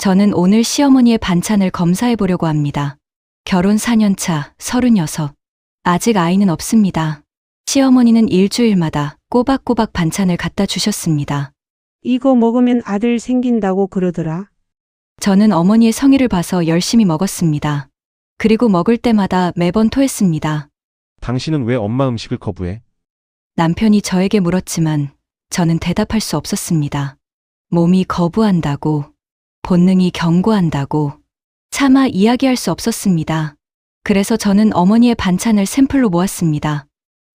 저는 오늘 시어머니의 반찬을 검사해 보려고 합니다. 결혼 4년 차, 36. 아직 아이는 없습니다. 시어머니는 일주일마다 꼬박꼬박 반찬을 갖다 주셨습니다. 이거 먹으면 아들 생긴다고 그러더라. 저는 어머니의 성의를 봐서 열심히 먹었습니다. 그리고 먹을 때마다 매번 토했습니다. 당신은 왜 엄마 음식을 거부해? 남편이 저에게 물었지만 저는 대답할 수 없었습니다. 몸이 거부한다고, 본능이 경고한다고, 차마 이야기할 수 없었습니다. 그래서 저는 어머니의 반찬을 샘플로 모았습니다.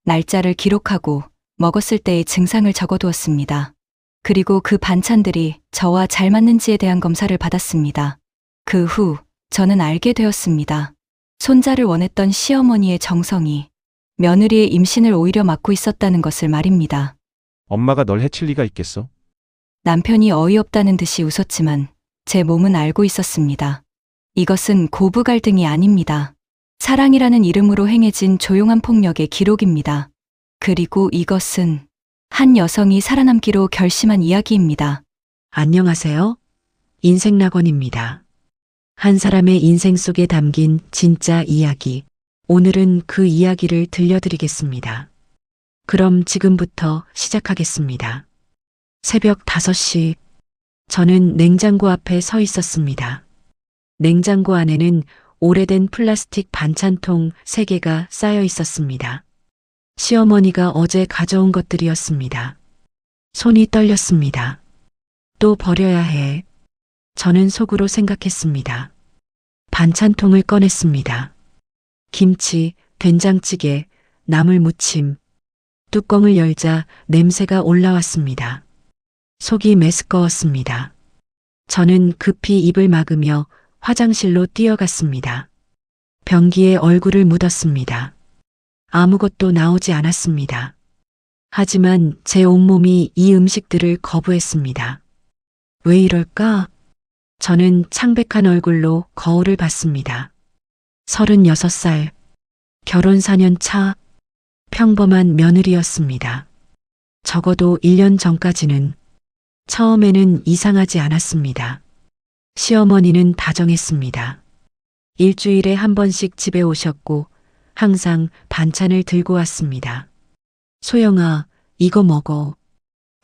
날짜를 기록하고 먹었을 때의 증상을 적어두었습니다. 그리고 그 반찬들이 저와 잘 맞는지에 대한 검사를 받았습니다. 그 후 저는 알게 되었습니다. 손자를 원했던 시어머니의 정성이 며느리의 임신을 오히려 막고 있었다는 것을 말입니다. 엄마가 널 해칠 리가 있겠어? 남편이 어이없다는 듯이 웃었지만 제 몸은 알고 있었습니다. 이것은 고부 갈등이 아닙니다. 사랑이라는 이름으로 행해진 조용한 폭력의 기록입니다. 그리고 이것은 한 여성이 살아남기로 결심한 이야기입니다. 안녕하세요. 인생낙원입니다. 한 사람의 인생 속에 담긴 진짜 이야기. 오늘은 그 이야기를 들려드리겠습니다. 그럼 지금부터 시작하겠습니다. 새벽 5시, 저는 냉장고 앞에 서 있었습니다. 냉장고 안에는 오래된 플라스틱 반찬통 3개가 쌓여 있었습니다. 시어머니가 어제 가져온 것들이었습니다. 손이 떨렸습니다. 또 버려야 해. 저는 속으로 생각했습니다. 반찬통을 꺼냈습니다. 김치, 된장찌개, 나물무침. 뚜껑을 열자 냄새가 올라왔습니다. 속이 메스꺼웠습니다. 저는 급히 입을 막으며 화장실로 뛰어갔습니다. 변기에 얼굴을 묻었습니다. 아무것도 나오지 않았습니다. 하지만 제 온몸이 이 음식들을 거부했습니다. 왜 이럴까? 저는 창백한 얼굴로 거울을 봤습니다. 36살, 결혼 4년 차, 평범한 며느리였습니다. 적어도 1년 전까지는, 처음에는 이상하지 않았습니다. 시어머니는 다정했습니다. 일주일에 한 번씩 집에 오셨고 항상 반찬을 들고 왔습니다. 소영아, 이거 먹어.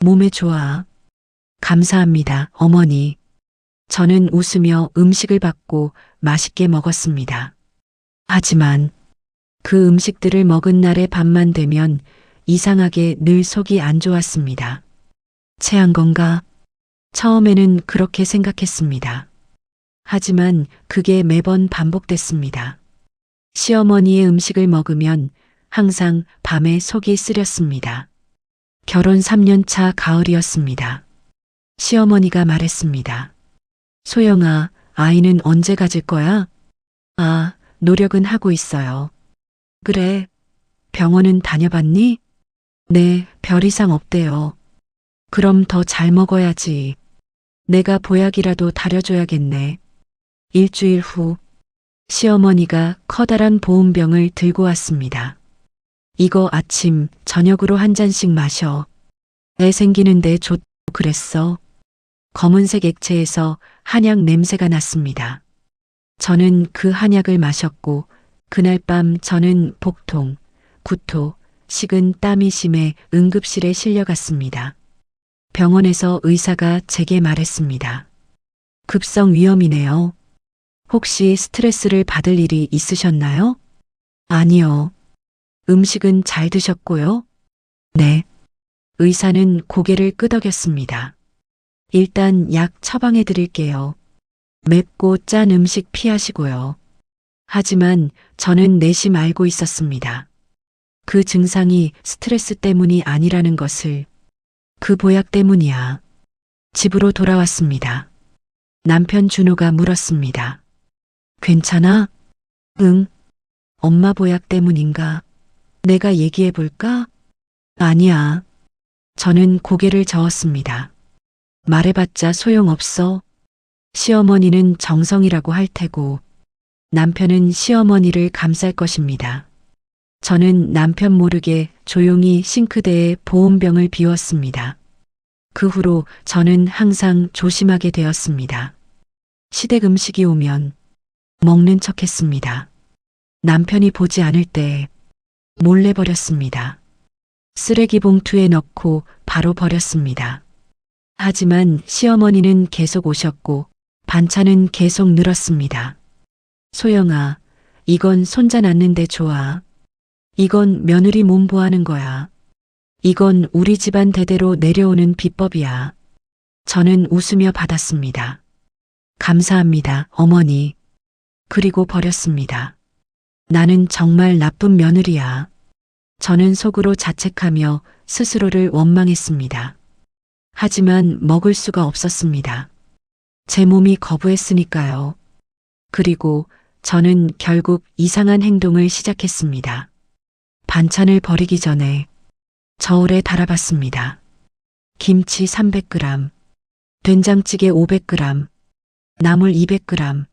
몸에 좋아. 감사합니다, 어머니. 저는 웃으며 음식을 받고 맛있게 먹었습니다. 하지만 그 음식들을 먹은 날의 밤만 되면 이상하게 늘 속이 안 좋았습니다. 체한 건가? 처음에는 그렇게 생각했습니다. 하지만 그게 매번 반복됐습니다. 시어머니의 음식을 먹으면 항상 밤에 속이 쓰렸습니다. 결혼 3년 차 가을이었습니다. 시어머니가 말했습니다. 소영아, 아이는 언제 가질 거야? 아, 노력은 하고 있어요. 그래, 병원은 다녀봤니? 네, 별 이상 없대요. 그럼 더 잘 먹어야지. 내가 보약이라도 다려줘야겠네. 일주일 후, 시어머니가 커다란 보온병을 들고 왔습니다. 이거 아침, 저녁으로 한 잔씩 마셔. 애 생기는데 좋다고 그랬어. 검은색 액체에서 한약 냄새가 났습니다. 저는 그 한약을 마셨고 그날 밤 저는 복통, 구토, 식은 땀이 심해 응급실에 실려갔습니다. 병원에서 의사가 제게 말했습니다. 급성 위험이네요. 혹시 스트레스를 받을 일이 있으셨나요? 아니요. 음식은 잘 드셨고요? 네. 의사는 고개를 끄덕였습니다. 일단 약 처방해 드릴게요. 맵고 짠 음식 피하시고요. 하지만 저는 내심 알고 있었습니다. 그 증상이 스트레스 때문이 아니라는 것을. 그 보약 때문이야. 집으로 돌아왔습니다. 남편 준호가 물었습니다. 괜찮아? 응. 엄마 보약 때문인가? 내가 얘기해 볼까? 아니야. 저는 고개를 저었습니다. 말해봤자 소용없어. 시어머니는 정성이라고 할 테고 남편은 시어머니를 감쌀 것입니다. 저는 남편 모르게 조용히 싱크대에 보온병을 비웠습니다. 그 후로 저는 항상 조심하게 되었습니다. 시댁 음식이 오면 먹는 척 했습니다. 남편이 보지 않을 때 몰래 버렸습니다. 쓰레기 봉투에 넣고 바로 버렸습니다. 하지만 시어머니는 계속 오셨고 반찬은 계속 늘었습니다. 소영아, 이건 손자 낳는데 좋아. 이건 며느리 몸보하는 거야. 이건 우리 집안 대대로 내려오는 비법이야. 저는 웃으며 받았습니다. 감사합니다, 어머니. 그리고 버렸습니다. 나는 정말 나쁜 며느리야. 저는 속으로 자책하며 스스로를 원망했습니다. 하지만 먹을 수가 없었습니다. 제 몸이 거부했으니까요. 그리고 저는 결국 이상한 행동을 시작했습니다. 반찬을 버리기 전에 저울에 달아봤습니다. 김치 300g, 된장찌개 500g, 나물 200g.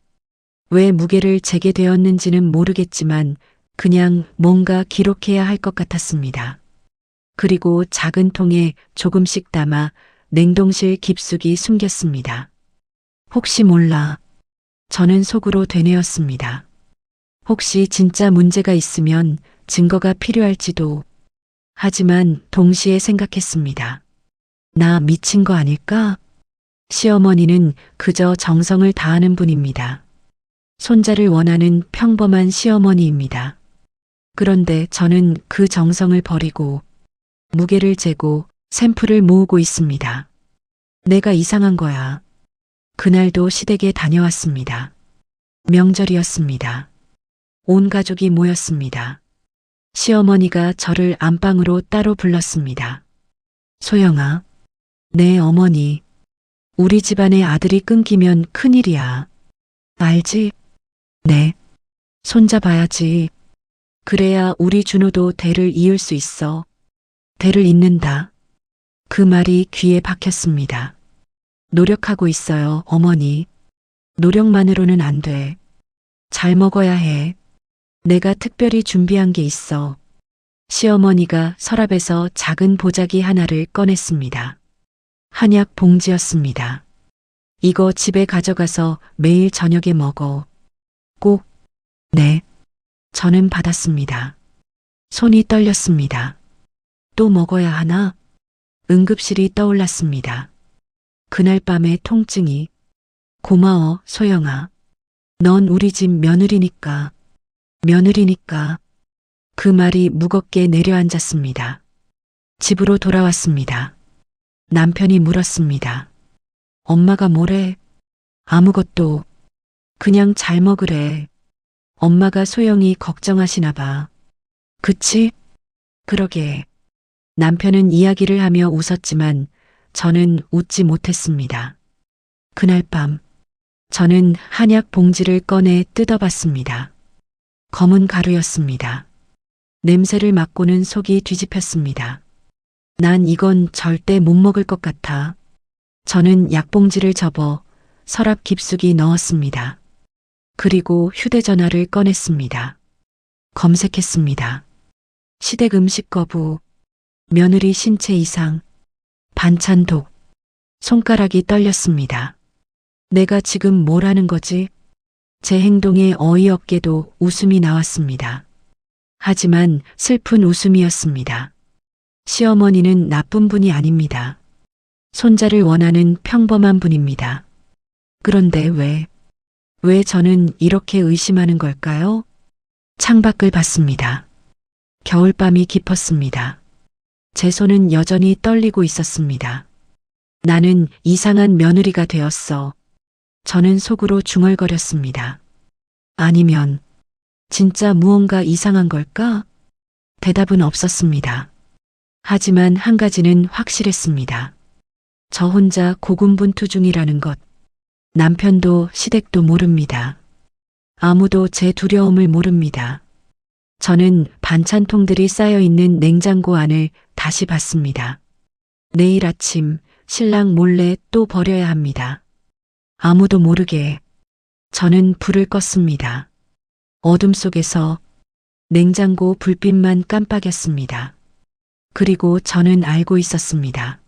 왜 무게를 재게 되었는지는 모르겠지만 그냥 뭔가 기록해야 할 것 같았습니다. 그리고 작은 통에 조금씩 담아 냉동실 깊숙이 숨겼습니다. 혹시 몰라. 저는 속으로 되뇌었습니다. 혹시 진짜 문제가 있으면 증거가 필요할지도. 하지만 동시에 생각했습니다. 나 미친 거 아닐까? 시어머니는 그저 정성을 다하는 분입니다. 손자를 원하는 평범한 시어머니입니다. 그런데 저는 그 정성을 버리고 무게를 재고 샘플을 모으고 있습니다. 내가 이상한 거야. 그날도 시댁에 다녀왔습니다. 명절이었습니다. 온 가족이 모였습니다. 시어머니가 저를 안방으로 따로 불렀습니다. 소영아, 네 어머니. 우리 집안의 아들이 끊기면 큰일이야. 알지? 네. 손자 봐야지. 그래야 우리 준호도 대를 이을 수 있어. 대를 잇는다. 그 말이 귀에 박혔습니다. 노력하고 있어요, 어머니. 노력만으로는 안 돼. 잘 먹어야 해. 내가 특별히 준비한 게 있어. 시어머니가 서랍에서 작은 보자기 하나를 꺼냈습니다. 한약 봉지였습니다. 이거 집에 가져가서 매일 저녁에 먹어. 꼭. 네. 저는 받았습니다. 손이 떨렸습니다. 또 먹어야 하나? 응급실이 떠올랐습니다. 그날 밤의 통증이. 고마워, 소영아. 넌 우리 집 며느리니까. 며느리니까. 그 말이 무겁게 내려앉았습니다. 집으로 돌아왔습니다. 남편이 물었습니다. 엄마가 뭐래? 아무것도. 그냥 잘 먹으래. 엄마가 소영이 걱정하시나 봐. 그치? 그러게. 남편은 이야기를 하며 웃었지만 저는 웃지 못했습니다. 그날 밤 저는 한약 봉지를 꺼내 뜯어봤습니다. 검은 가루였습니다. 냄새를 맡고는 속이 뒤집혔습니다. 난 이건 절대 못 먹을 것 같아. 저는 약봉지를 접어 서랍 깊숙이 넣었습니다. 그리고 휴대전화를 꺼냈습니다. 검색했습니다. 시댁 음식 거부, 며느리 신체 이상, 반찬 독. 손가락이 떨렸습니다. 내가 지금 뭘 하는 거지? 제 행동에 어이없게도 웃음이 나왔습니다. 하지만 슬픈 웃음이었습니다. 시어머니는 나쁜 분이 아닙니다. 손자를 원하는 평범한 분입니다. 그런데 왜 저는 이렇게 의심하는 걸까요? 창밖을 봤습니다. 겨울밤이 깊었습니다. 제 손은 여전히 떨리고 있었습니다. 나는 이상한 며느리가 되었어. 저는 속으로 중얼거렸습니다. 아니면 진짜 무언가 이상한 걸까? 대답은 없었습니다. 하지만 한 가지는 확실했습니다. 저 혼자 고군분투 중이라는 것. 남편도 시댁도 모릅니다. 아무도 제 두려움을 모릅니다. 저는 반찬통들이 쌓여 있는 냉장고 안을 다시 봤습니다. 내일 아침 신랑 몰래 또 버려야 합니다. 아무도 모르게 저는 불을 껐습니다. 어둠 속에서 냉장고 불빛만 깜빡였습니다. 그리고 저는 알고 있었습니다.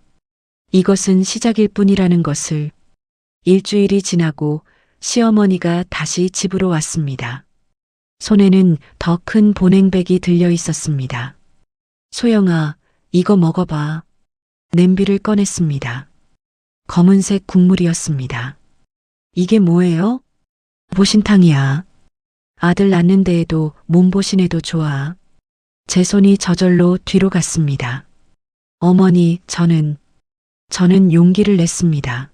이것은 시작일 뿐이라는 것을. 일주일이 지나고 시어머니가 다시 집으로 왔습니다. 손에는 더 큰 보냉백이 들려 있었습니다. 소영아, 이거 먹어봐. 냄비를 꺼냈습니다. 검은색 국물이었습니다. 이게 뭐예요? 보신탕이야. 아들 낳는 데에도 몸보신해도 좋아. 제 손이 저절로 뒤로 갔습니다. 어머니, 저는 용기를 냈습니다.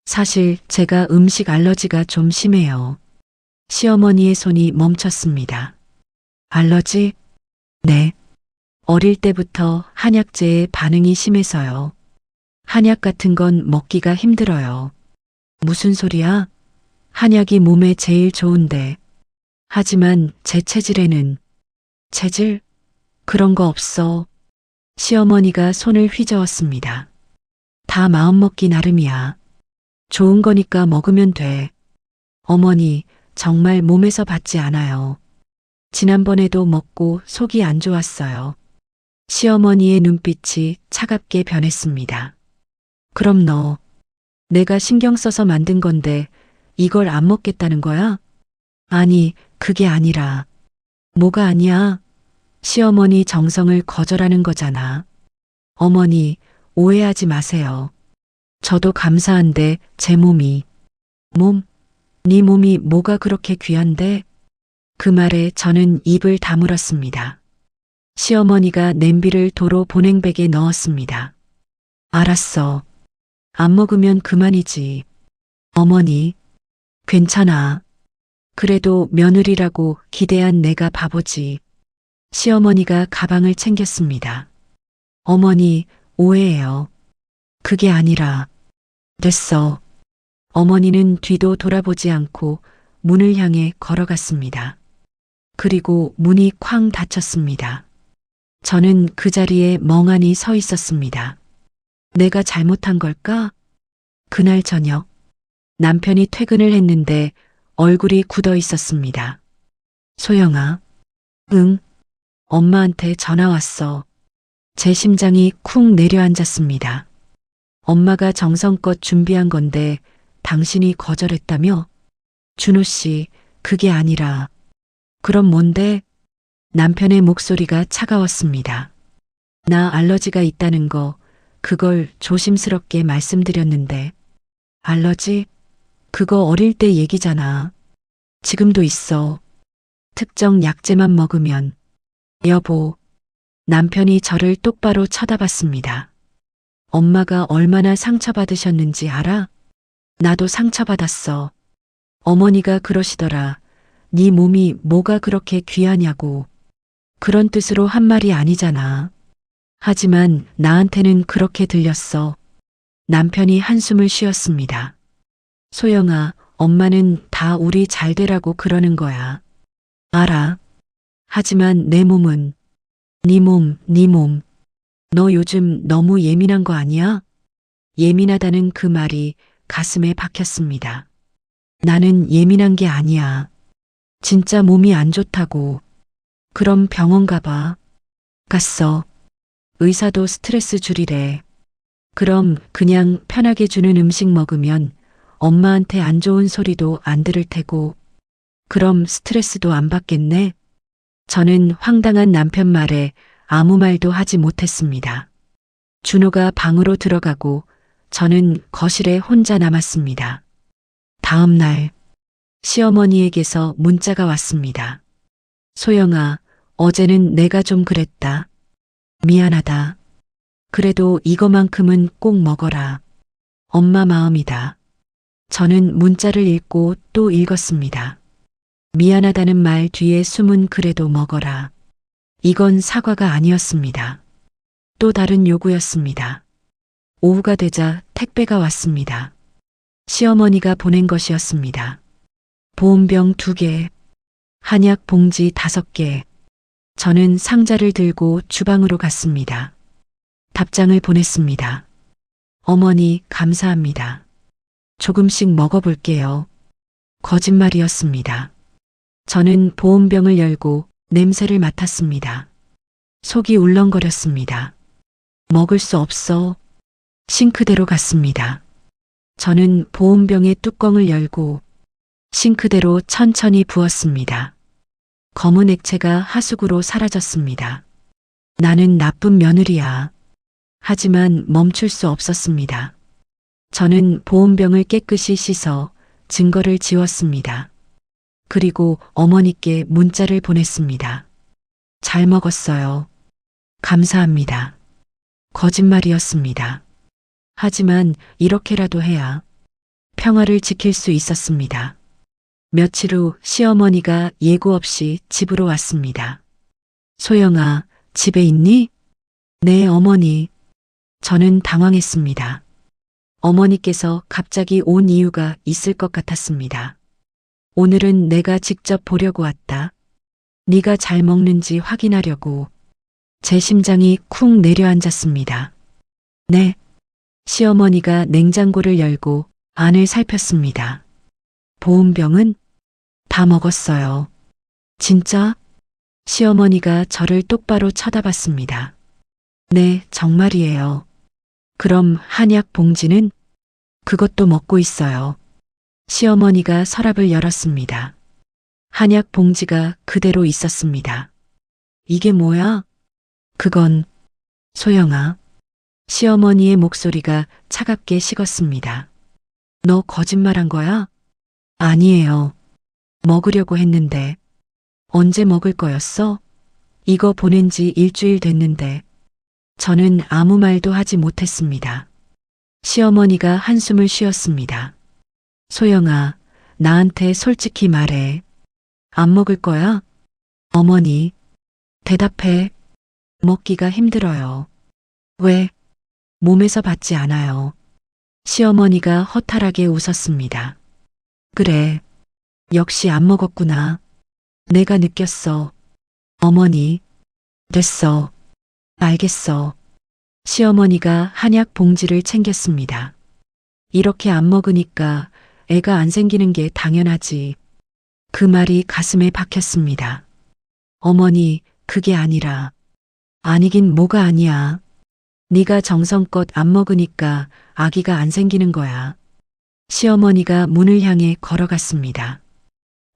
사실 제가 음식 알러지가 좀 심해요. 시어머니의 손이 멈췄습니다. 알러지? 네. 어릴 때부터 한약재에 반응이 심해서요. 한약 같은 건 먹기가 힘들어요. 무슨 소리야? 한약이 몸에 제일 좋은데. 하지만 제 체질에는 체질? 그런 거 없어. 시어머니가 손을 휘저었습니다. 다 마음먹기 나름이야. 좋은 거니까 먹으면 돼. 어머니, 정말 몸에서 받지 않아요. 지난번에도 먹고 속이 안 좋았어요. 시어머니의 눈빛이 차갑게 변했습니다. 그럼 너, 내가 신경 써서 만든 건데 이걸 안 먹겠다는 거야? 아니, 그게 아니라. 뭐가 아니야? 시어머니 정성을 거절하는 거잖아. 어머니, 오해하지 마세요. 저도 감사한데 제 몸이. 네 몸이 뭐가 그렇게 귀한데? 그 말에 저는 입을 다물었습니다. 시어머니가 냄비를 도로 보냉백에 넣었습니다. 알았어. 안 먹으면 그만이지. 어머니, 괜찮아. 그래도 며느리라고 기대한 내가 바보지. 시어머니가 가방을 챙겼습니다. 어머니, 오해해요. 그게 아니라. 됐어. 어머니는 뒤도 돌아보지 않고 문을 향해 걸어갔습니다. 그리고 문이 쾅 닫혔습니다. 저는 그 자리에 멍하니 서 있었습니다. 내가 잘못한 걸까? 그날 저녁, 남편이 퇴근을 했는데 얼굴이 굳어 있었습니다. 소영아, 응, 엄마한테 전화 왔어. 제 심장이 쿵 내려앉았습니다. 엄마가 정성껏 준비한 건데 당신이 거절했다며? 준호 씨, 그게 아니라. 그럼 뭔데? 남편의 목소리가 차가웠습니다. 나 알러지가 있다는 거, 그걸 조심스럽게 말씀드렸는데. 알러지? 그거 어릴 때 얘기잖아. 지금도 있어. 특정 약재만 먹으면. 여보, 남편이 저를 똑바로 쳐다봤습니다. 엄마가 얼마나 상처받으셨는지 알아? 나도 상처받았어. 어머니가 그러시더라. 네 몸이 뭐가 그렇게 귀하냐고. 그런 뜻으로 한 말이 아니잖아. 하지만 나한테는 그렇게 들렸어. 남편이 한숨을 쉬었습니다. 소영아, 엄마는 다 우리 잘 되라고 그러는 거야. 알아. 하지만 내 몸은, 네 몸. 너 요즘 너무 예민한 거 아니야? 예민하다는 그 말이 가슴에 박혔습니다. 나는 예민한 게 아니야. 진짜 몸이 안 좋다고. 그럼 병원 가봐. 갔어. 의사도 스트레스 줄이래. 그럼 그냥 편하게 주는 음식 먹으면 엄마한테 안 좋은 소리도 안 들을 테고. 그럼 스트레스도 안 받겠네? 저는 황당한 남편 말에 아무 말도 하지 못했습니다. 준호가 방으로 들어가고 저는 거실에 혼자 남았습니다. 다음 날 시어머니에게서 문자가 왔습니다. 소영아, 어제는 내가 좀 그랬다. 미안하다. 그래도 이거만큼은 꼭 먹어라. 엄마 마음이다. 저는 문자를 읽고 또 읽었습니다. 미안하다는 말 뒤에 숨은 그래도 먹어라. 이건 사과가 아니었습니다. 또 다른 요구였습니다. 오후가 되자 택배가 왔습니다. 시어머니가 보낸 것이었습니다. 보온병 2개, 한약 봉지 5개. 저는 상자를 들고 주방으로 갔습니다. 답장을 보냈습니다. 어머니, 감사합니다. 조금씩 먹어볼게요. 거짓말이었습니다. 저는 보온병을 열고 냄새를 맡았습니다. 속이 울렁거렸습니다. 먹을 수 없어. 싱크대로 갔습니다. 저는 보온병의 뚜껑을 열고 싱크대로 천천히 부었습니다. 검은 액체가 하수구로 사라졌습니다. 나는 나쁜 며느리야. 하지만 멈출 수 없었습니다. 저는 보온병을 깨끗이 씻어 증거를 지웠습니다. 그리고 어머니께 문자를 보냈습니다. 잘 먹었어요. 감사합니다. 거짓말이었습니다. 하지만 이렇게라도 해야 평화를 지킬 수 있었습니다. 며칠 후 시어머니가 예고 없이 집으로 왔습니다. 소영아, 집에 있니? 네, 어머니. 저는 당황했습니다. 어머니께서 갑자기 온 이유가 있을 것 같았습니다. 오늘은 내가 직접 보려고 왔다. 네가 잘 먹는지 확인하려고. 제 심장이 쿵 내려앉았습니다. 네. 시어머니가 냉장고를 열고 안을 살폈습니다. 보온병은 다 먹었어요. 진짜? 시어머니가 저를 똑바로 쳐다봤습니다. 네, 정말이에요. 그럼 한약 봉지는? 그것도 먹고 있어요. 시어머니가 서랍을 열었습니다. 한약 봉지가 그대로 있었습니다. 이게 뭐야? 그건 소영아. 시어머니의 목소리가 차갑게 식었습니다. 너 거짓말한 거야? 아니에요. 먹으려고 했는데. 언제 먹을 거였어? 이거 보낸 지 일주일 됐는데. 저는 아무 말도 하지 못했습니다. 시어머니가 한숨을 쉬었습니다. 소영아, 나한테 솔직히 말해. 안 먹을 거야? 어머니, 대답해. 먹기가 힘들어요. 왜? 몸에서 받지 않아요. 시어머니가 허탈하게 웃었습니다. 그래. 역시 안 먹었구나. 내가 느꼈어. 어머니. 됐어. 알겠어. 시어머니가 한약 봉지를 챙겼습니다. 이렇게 안 먹으니까 애가 안 생기는 게 당연하지. 그 말이 가슴에 박혔습니다. 어머니, 그게 아니라. 아니긴 뭐가 아니야. 네가 정성껏 안 먹으니까 아기가 안 생기는 거야. 시어머니가 문을 향해 걸어갔습니다.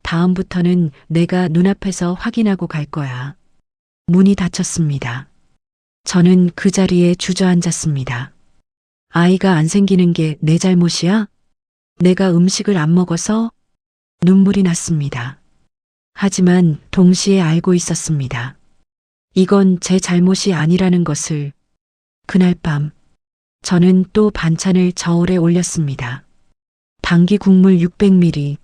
다음부터는 내가 눈앞에서 확인하고 갈 거야. 문이 닫혔습니다. 저는 그 자리에 주저앉았습니다. 아이가 안 생기는 게 내 잘못이야? 내가 음식을 안 먹어서? 눈물이 났습니다. 하지만 동시에 알고 있었습니다. 이건 제 잘못이 아니라는 것을. 그날 밤, 저는 또 반찬을 저울에 올렸습니다. 당귀 국물 600ml,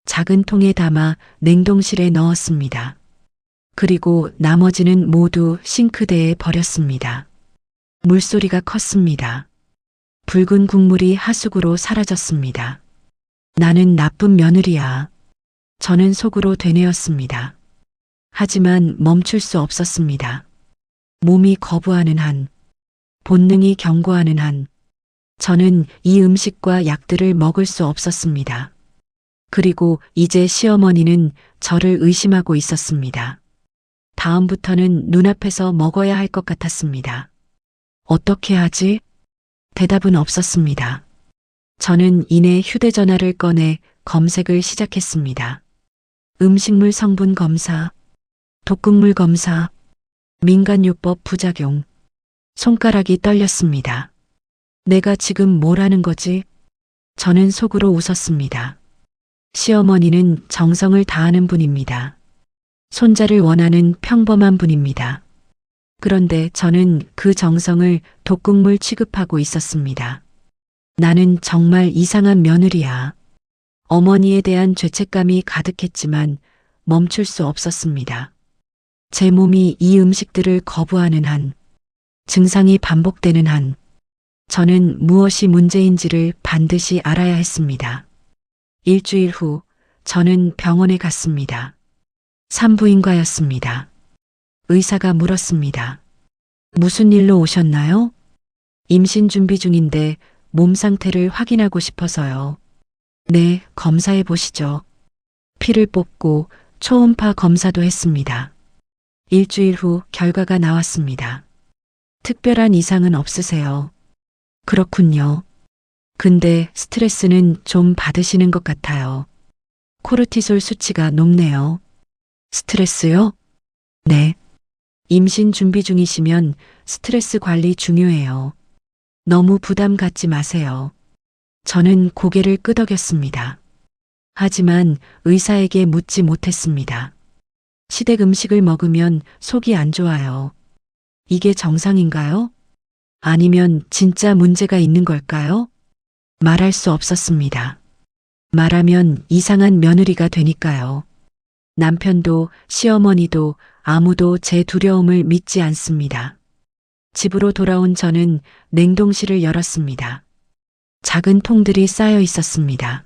작은 통에 담아 냉동실에 넣었습니다. 그리고 나머지는 모두 싱크대에 버렸습니다. 물소리가 컸습니다. 붉은 국물이 하수구로 사라졌습니다. 나는 나쁜 며느리야. 저는 속으로 되뇌었습니다. 하지만 멈출 수 없었습니다. 몸이 거부하는 한, 본능이 경고하는 한, 저는 이 음식과 약들을 먹을 수 없었습니다. 그리고 이제 시어머니는 저를 의심하고 있었습니다. 다음부터는 눈앞에서 먹어야 할 것 같았습니다. 어떻게 하지? 대답은 없었습니다. 저는 이내 휴대전화를 꺼내 검색을 시작했습니다. 음식물 성분 검사, 독극물 검사, 민간요법 부작용. 손가락이 떨렸습니다. 내가 지금 뭘 하는 거지? 저는 속으로 웃었습니다. 시어머니는 정성을 다하는 분입니다. 손자를 원하는 평범한 분입니다. 그런데 저는 그 정성을 독극물 취급하고 있었습니다. 나는 정말 이상한 며느리야. 어머니에 대한 죄책감이 가득했지만 멈출 수 없었습니다. 제 몸이 이 음식들을 거부하는 한, 증상이 반복되는 한, 저는 무엇이 문제인지를 반드시 알아야 했습니다. 일주일 후 저는 병원에 갔습니다. 산부인과였습니다. 의사가 물었습니다. 무슨 일로 오셨나요? 임신 준비 중인데 몸 상태를 확인하고 싶어서요. 네, 검사해 보시죠. 피를 뽑고 초음파 검사도 했습니다. 일주일 후 결과가 나왔습니다. 특별한 이상은 없으세요. 그렇군요. 근데 스트레스는 좀 받으시는 것 같아요. 코르티솔 수치가 높네요. 스트레스요? 네. 임신 준비 중이시면 스트레스 관리 중요해요. 너무 부담 갖지 마세요. 저는 고개를 끄덕였습니다. 하지만 의사에게 묻지 못했습니다. 시댁 음식을 먹으면 속이 안 좋아요. 이게 정상인가요? 아니면 진짜 문제가 있는 걸까요? 말할 수 없었습니다. 말하면 이상한 며느리가 되니까요. 남편도 시어머니도 아무도 제 두려움을 믿지 않습니다. 집으로 돌아온 저는 냉동실을 열었습니다. 작은 통들이 쌓여 있었습니다.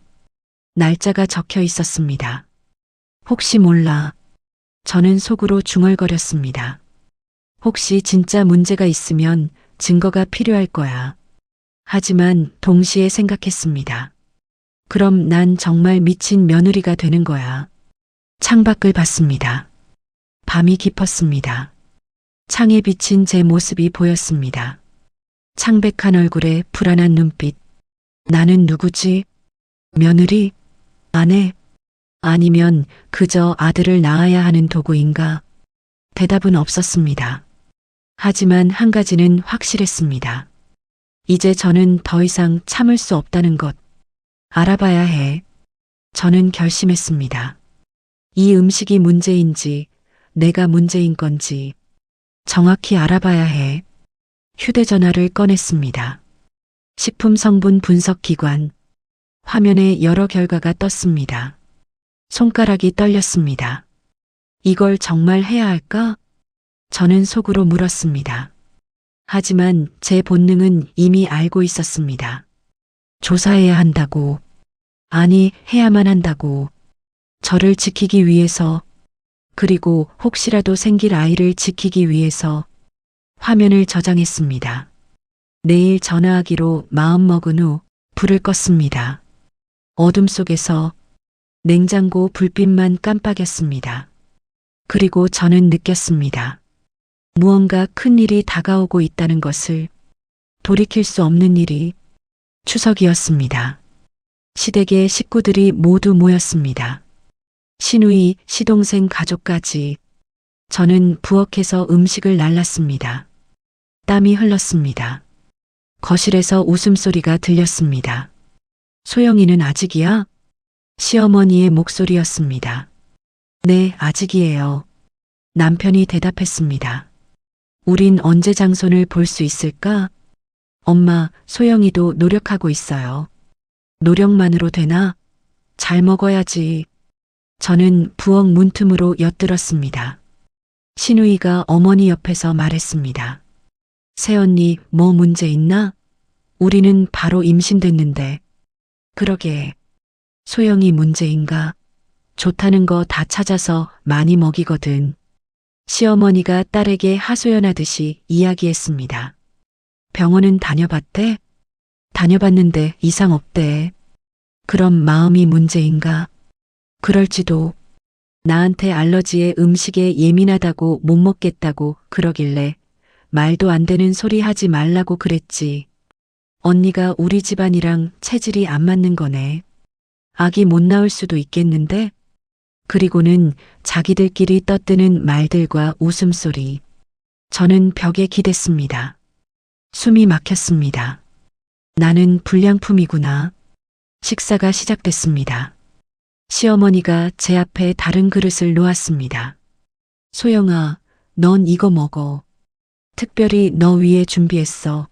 날짜가 적혀 있었습니다. 혹시 몰라. 저는 속으로 중얼거렸습니다. 혹시 진짜 문제가 있으면 증거가 필요할 거야. 하지만 동시에 생각했습니다. 그럼 난 정말 미친 며느리가 되는 거야. 창밖을 봤습니다. 밤이 깊었습니다. 창에 비친 제 모습이 보였습니다. 창백한 얼굴에 불안한 눈빛. 나는 누구지? 며느리? 아내? 아니면 그저 아들을 낳아야 하는 도구인가? 대답은 없었습니다. 하지만 한 가지는 확실했습니다. 이제 저는 더 이상 참을 수 없다는 것. 알아봐야 해. 저는 결심했습니다. 이 음식이 문제인지 내가 문제인 건지 정확히 알아봐야 해. 휴대전화를 꺼냈습니다. 식품 성분 분석 기관. 화면에 여러 결과가 떴습니다. 손가락이 떨렸습니다. 이걸 정말 해야 할까? 저는 속으로 물었습니다. 하지만 제 본능은 이미 알고 있었습니다. 조사해야 한다고. 아니, 해야만 한다고. 저를 지키기 위해서, 그리고 혹시라도 생길 아이를 지키기 위해서 화면을 저장했습니다. 내일 전화하기로 마음먹은 후 불을 껐습니다. 어둠 속에서 냉장고 불빛만 깜빡였습니다. 그리고 저는 느꼈습니다. 무언가 큰 일이 다가오고 있다는 것을. 돌이킬 수 없는 일이. 추석이었습니다. 시댁의 식구들이 모두 모였습니다. 시누이, 시동생 가족까지. 저는 부엌에서 음식을 날랐습니다. 땀이 흘렀습니다. 거실에서 웃음소리가 들렸습니다. 소영이는 아직이야? 시어머니의 목소리였습니다. 네, 아직이에요. 남편이 대답했습니다. 우린 언제 장손을 볼 수 있을까? 엄마, 소영이도 노력하고 있어요. 노력만으로 되나? 잘 먹어야지. 저는 부엌 문틈으로 엿들었습니다. 시누이가 어머니 옆에서 말했습니다. 새언니, 뭐 문제 있나? 우리는 바로 임신됐는데. 그러게. 소영이 문제인가? 좋다는 거 다 찾아서 많이 먹이거든. 시어머니가 딸에게 하소연하듯이 이야기했습니다. 병원은 다녀봤대? 다녀봤는데 이상 없대. 그럼 마음이 문제인가? 그럴지도. 나한테 알러지에 음식에 예민하다고 못 먹겠다고 그러길래 말도 안 되는 소리 하지 말라고 그랬지. 언니가 우리 집안이랑 체질이 안 맞는 거네. 아기 못 낳을 수도 있겠는데? 그리고는 자기들끼리 떠드는 말들과 웃음소리. 저는 벽에 기댔습니다. 숨이 막혔습니다. 나는 불량품이구나. 식사가 시작됐습니다. 시어머니가 제 앞에 다른 그릇을 놓았습니다. 소영아, 넌 이거 먹어. 특별히 너 위해 준비했어.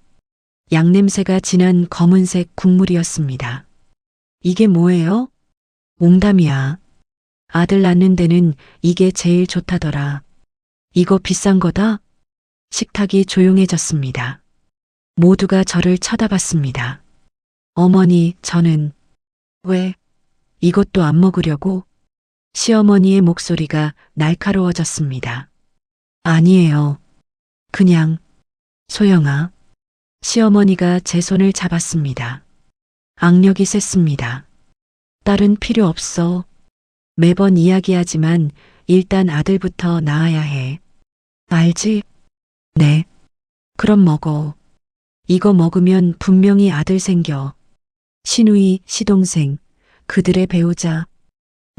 양냄새가 진한 검은색 국물이었습니다. 이게 뭐예요? 옹담이야. 아들 낳는 데는 이게 제일 좋다더라. 이거 비싼 거다? 식탁이 조용해졌습니다. 모두가 저를 쳐다봤습니다. 어머니, 저는 왜 이것도 안 먹으려고? 시어머니의 목소리가 날카로워졌습니다. 아니에요. 그냥 소영아. 시어머니가 제 손을 잡았습니다. 악력이 셌습니다. 딸은 필요 없어. 매번 이야기하지만 일단 아들부터 낳아야 해. 알지? 네. 그럼 먹어. 이거 먹으면 분명히 아들 생겨. 시누이, 시동생, 그들의 배우자.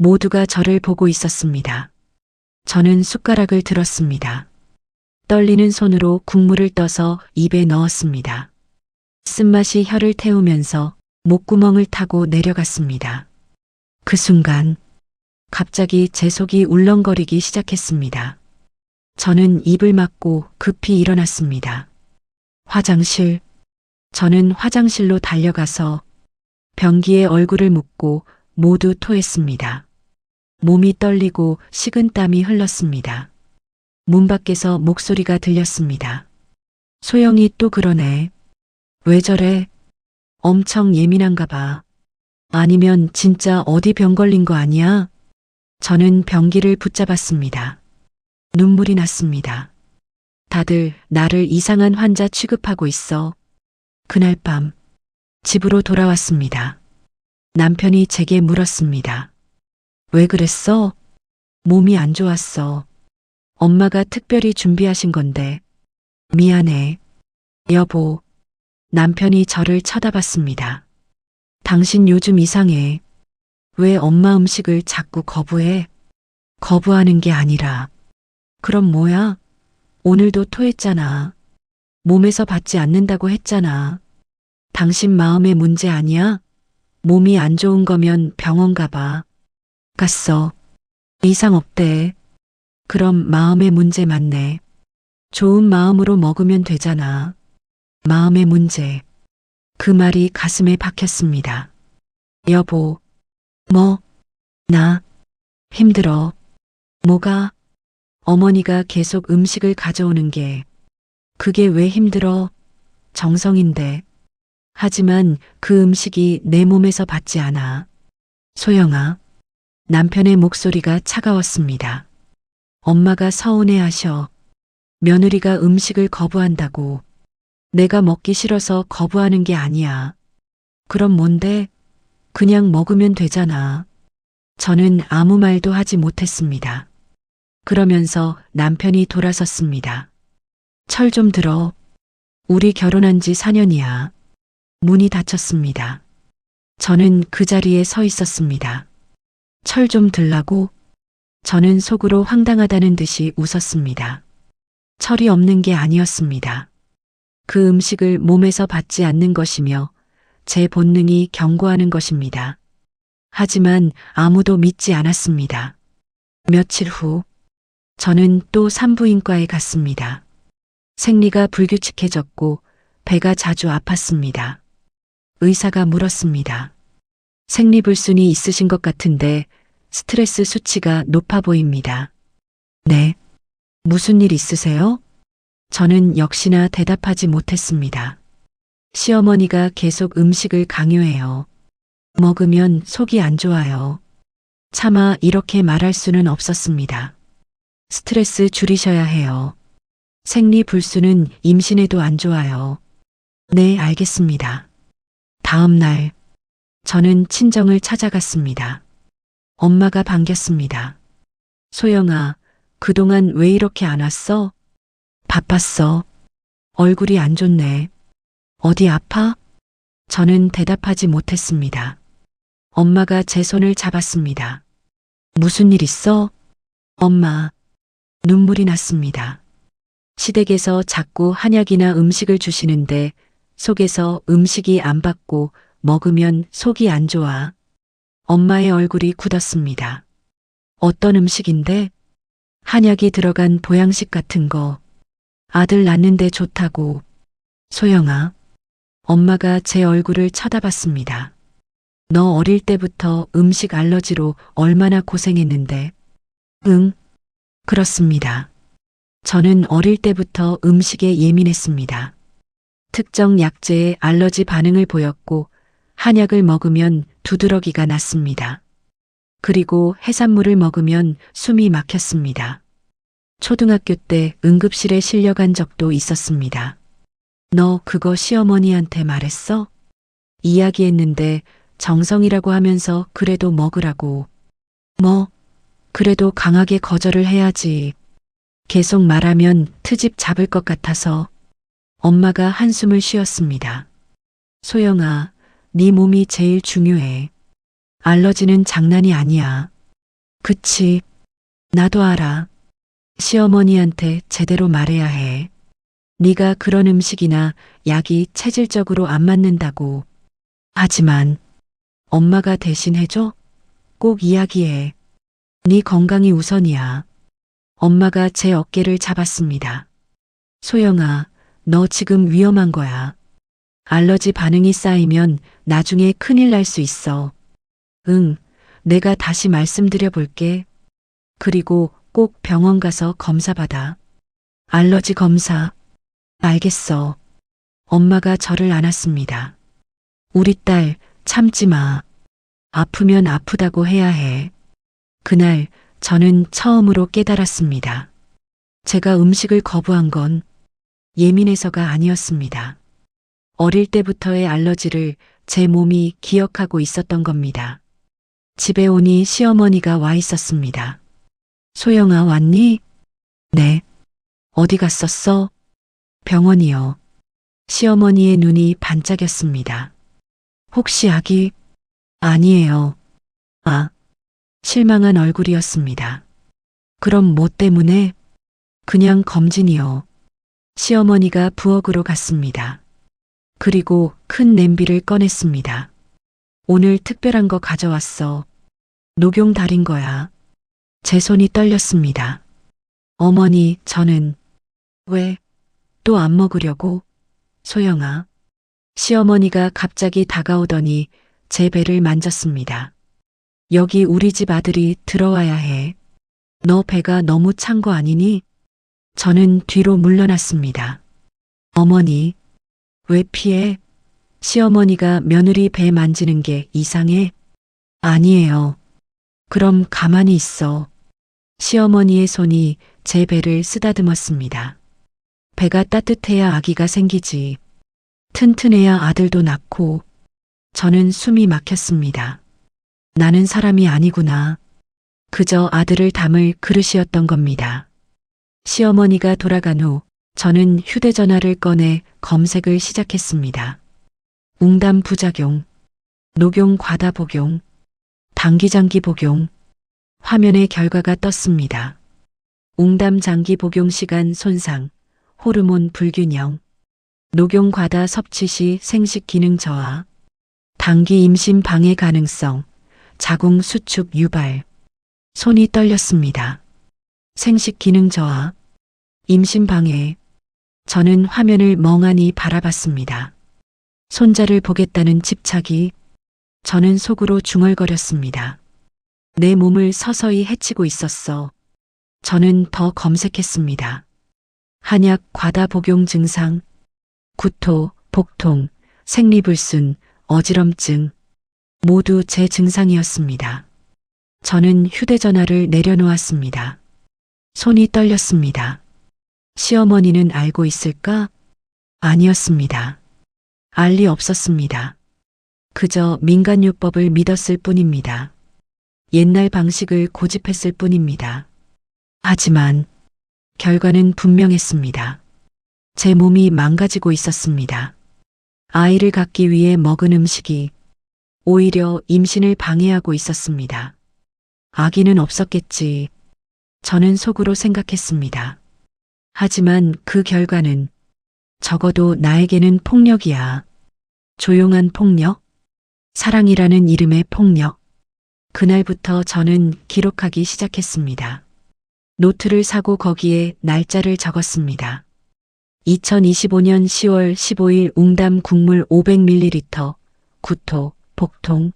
모두가 저를 보고 있었습니다. 저는 숟가락을 들었습니다. 떨리는 손으로 국물을 떠서 입에 넣었습니다. 쓴맛이 혀를 태우면서 목구멍을 타고 내려갔습니다. 그 순간 갑자기 제 속이 울렁거리기 시작했습니다. 저는 입을 막고 급히 일어났습니다. 저는 화장실로 달려가서 변기에 얼굴을 묻고 모두 토했습니다. 몸이 떨리고 식은땀이 흘렀습니다. 문 밖에서 목소리가 들렸습니다. 소영이 또 그러네. 왜 저래? 엄청 예민한가 봐. 아니면 진짜 어디 병 걸린 거 아니야? 저는 변기를 붙잡았습니다. 눈물이 났습니다. 다들 나를 이상한 환자 취급하고 있어. 그날 밤 집으로 돌아왔습니다. 남편이 제게 물었습니다. 왜 그랬어? 몸이 안 좋았어. 엄마가 특별히 준비하신 건데. 미안해. 여보. 남편이 저를 쳐다봤습니다. 당신 요즘 이상해. 왜 엄마 음식을 자꾸 거부해? 거부하는 게 아니라. 그럼 뭐야? 오늘도 토했잖아. 몸에서 받지 않는다고 했잖아. 당신 마음의 문제 아니야? 몸이 안 좋은 거면 병원 가봐. 갔어. 이상 없대. 그럼 마음의 문제 맞네. 좋은 마음으로 먹으면 되잖아. 마음의 문제. 그 말이 가슴에 박혔습니다. 여보. 나 힘들어. 뭐가? 어머니가 계속 음식을 가져오는 게. 그게 왜 힘들어? 정성인데. 하지만 그 음식이 내 몸에서 받지 않아. 소영아. 남편의 목소리가 차가웠습니다. 엄마가 서운해하셔. 며느리가 음식을 거부한다고. 내가 먹기 싫어서 거부하는 게 아니야. 그럼 뭔데? 그냥 먹으면 되잖아. 저는 아무 말도 하지 못했습니다. 그러면서 남편이 돌아섰습니다. 철 좀 들어. 우리 결혼한 지 4년이야. 문이 닫혔습니다. 저는 그 자리에 서 있었습니다. 철 좀 들라고? 저는 속으로 황당하다는 듯이 웃었습니다. 철이 없는 게 아니었습니다. 그 음식을 몸에서 받지 않는 것이며 제 본능이 경고하는 것입니다. 하지만 아무도 믿지 않았습니다. 며칠 후 저는 또 산부인과에 갔습니다. 생리가 불규칙해졌고 배가 자주 아팠습니다. 의사가 물었습니다. 생리불순이 있으신 것 같은데 스트레스 수치가 높아 보입니다. 네. 무슨 일 있으세요? 저는 역시나 대답하지 못했습니다. 시어머니가 계속 음식을 강요해요. 먹으면 속이 안 좋아요. 차마 이렇게 말할 수는 없었습니다. 스트레스 줄이셔야 해요. 생리불순은 임신에도 안 좋아요. 네, 알겠습니다. 다음 날, 저는 친정을 찾아갔습니다. 엄마가 반겼습니다. 소영아, 그동안 왜 이렇게 안 왔어? 바빴어. 얼굴이 안 좋네. 어디 아파? 저는 대답하지 못했습니다. 엄마가 제 손을 잡았습니다. 무슨 일 있어? 엄마. 눈물이 났습니다. 시댁에서 자꾸 한약이나 음식을 주시는데 속에서 음식이 안 받고 먹으면 속이 안 좋아. 엄마의 얼굴이 굳었습니다. 어떤 음식인데? 한약이 들어간 보양식 같은 거. 아들 낳는데 좋다고. 소영아. 엄마가 제 얼굴을 쳐다봤습니다. 너 어릴 때부터 음식 알러지로 얼마나 고생했는데. 응. 그렇습니다. 저는 어릴 때부터 음식에 예민했습니다. 특정 약재에 알러지 반응을 보였고 한약을 먹으면 두드러기가 났습니다. 그리고 해산물을 먹으면 숨이 막혔습니다. 초등학교 때 응급실에 실려간 적도 있었습니다. 너 그거 시어머니한테 말했어? 이야기했는데 정성이라고 하면서 그래도 먹으라고. 그래도 강하게 거절을 해야지. 계속 말하면 트집 잡을 것 같아서. 엄마가 한숨을 쉬었습니다. 소영아, 네 몸이 제일 중요해. 알러지는 장난이 아니야. 그치. 나도 알아. 시어머니한테 제대로 말해야 해. 네가 그런 음식이나 약이 체질적으로 안 맞는다고. 하지만 엄마가 대신 해줘? 꼭 이야기해. 네 건강이 우선이야. 엄마가 제 어깨를 잡았습니다. 소영아, 너 지금 위험한 거야. 알러지 반응이 쌓이면 나중에 큰일 날 수 있어. 응, 내가 다시 말씀드려 볼게. 그리고 꼭 병원 가서 검사 받아. 알러지 검사. 알겠어. 엄마가 저를 안았습니다. 우리 딸, 참지 마. 아프면 아프다고 해야 해. 그날 저는 처음으로 깨달았습니다. 제가 음식을 거부한 건 예민해서가 아니었습니다. 어릴 때부터의 알러지를 제 몸이 기억하고 있었던 겁니다. 집에 오니 시어머니가 와 있었습니다. 소영아, 왔니? 네. 어디 갔었어? 병원이요. 시어머니의 눈이 반짝였습니다. 혹시 아기? 아니에요. 아, 실망한 얼굴이었습니다. 그럼 뭐 때문에? 그냥 검진이요. 시어머니가 부엌으로 갔습니다. 그리고 큰 냄비를 꺼냈습니다. 오늘 특별한 거 가져왔어. 녹용 달인 거야. 제 손이 떨렸습니다. 어머니, 저는 왜 또 안 먹으려고? 소영아. 시어머니가 갑자기 다가오더니 제 배를 만졌습니다. 여기 우리 집 아들이 들어와야 해. 너 배가 너무 찬 거 아니니? 저는 뒤로 물러났습니다. 어머니, 왜 피해? 시어머니가 며느리 배 만지는 게 이상해? 아니에요. 그럼 가만히 있어. 시어머니의 손이 제 배를 쓰다듬었습니다. 배가 따뜻해야 아기가 생기지. 튼튼해야 아들도 낳고. 저는 숨이 막혔습니다. 나는 사람이 아니구나. 그저 아들을 담을 그릇이었던 겁니다. 시어머니가 돌아간 후 저는 휴대전화를 꺼내 검색을 시작했습니다. 웅담 부작용, 녹용 과다 복용, 단기장기 복용. 화면에 결과가 떴습니다. 웅담 장기 복용 시간 손상, 호르몬 불균형, 녹용 과다 섭취 시 생식 기능 저하, 단기 임신 방해 가능성, 자궁 수축 유발. 손이 떨렸습니다. 생식 기능 저하, 임신 방해. 저는 화면을 멍하니 바라봤습니다. 손자를 보겠다는 집착이. 저는 속으로 중얼거렸습니다. 내 몸을 서서히 해치고 있었어. 저는 더 검색했습니다. 한약 과다 복용 증상, 구토, 복통, 생리불순, 어지럼증. 모두 제 증상이었습니다. 저는 휴대전화를 내려놓았습니다. 손이 떨렸습니다. 시어머니는 알고 있을까? 아니었습니다. 알 리 없었습니다. 그저 민간요법을 믿었을 뿐입니다. 옛날 방식을 고집했을 뿐입니다. 하지만 결과는 분명했습니다. 제 몸이 망가지고 있었습니다. 아이를 갖기 위해 먹은 음식이 오히려 임신을 방해하고 있었습니다. 아기는 없었겠지. 저는 속으로 생각했습니다. 하지만 그 결과는 적어도 나에게는 폭력이야. 조용한 폭력? 사랑이라는 이름의 폭력. 그날부터 저는 기록하기 시작했습니다. 노트를 사고 거기에 날짜를 적었습니다. 2025년 10월 15일 웅담 국물 500ml, 구토, 복통.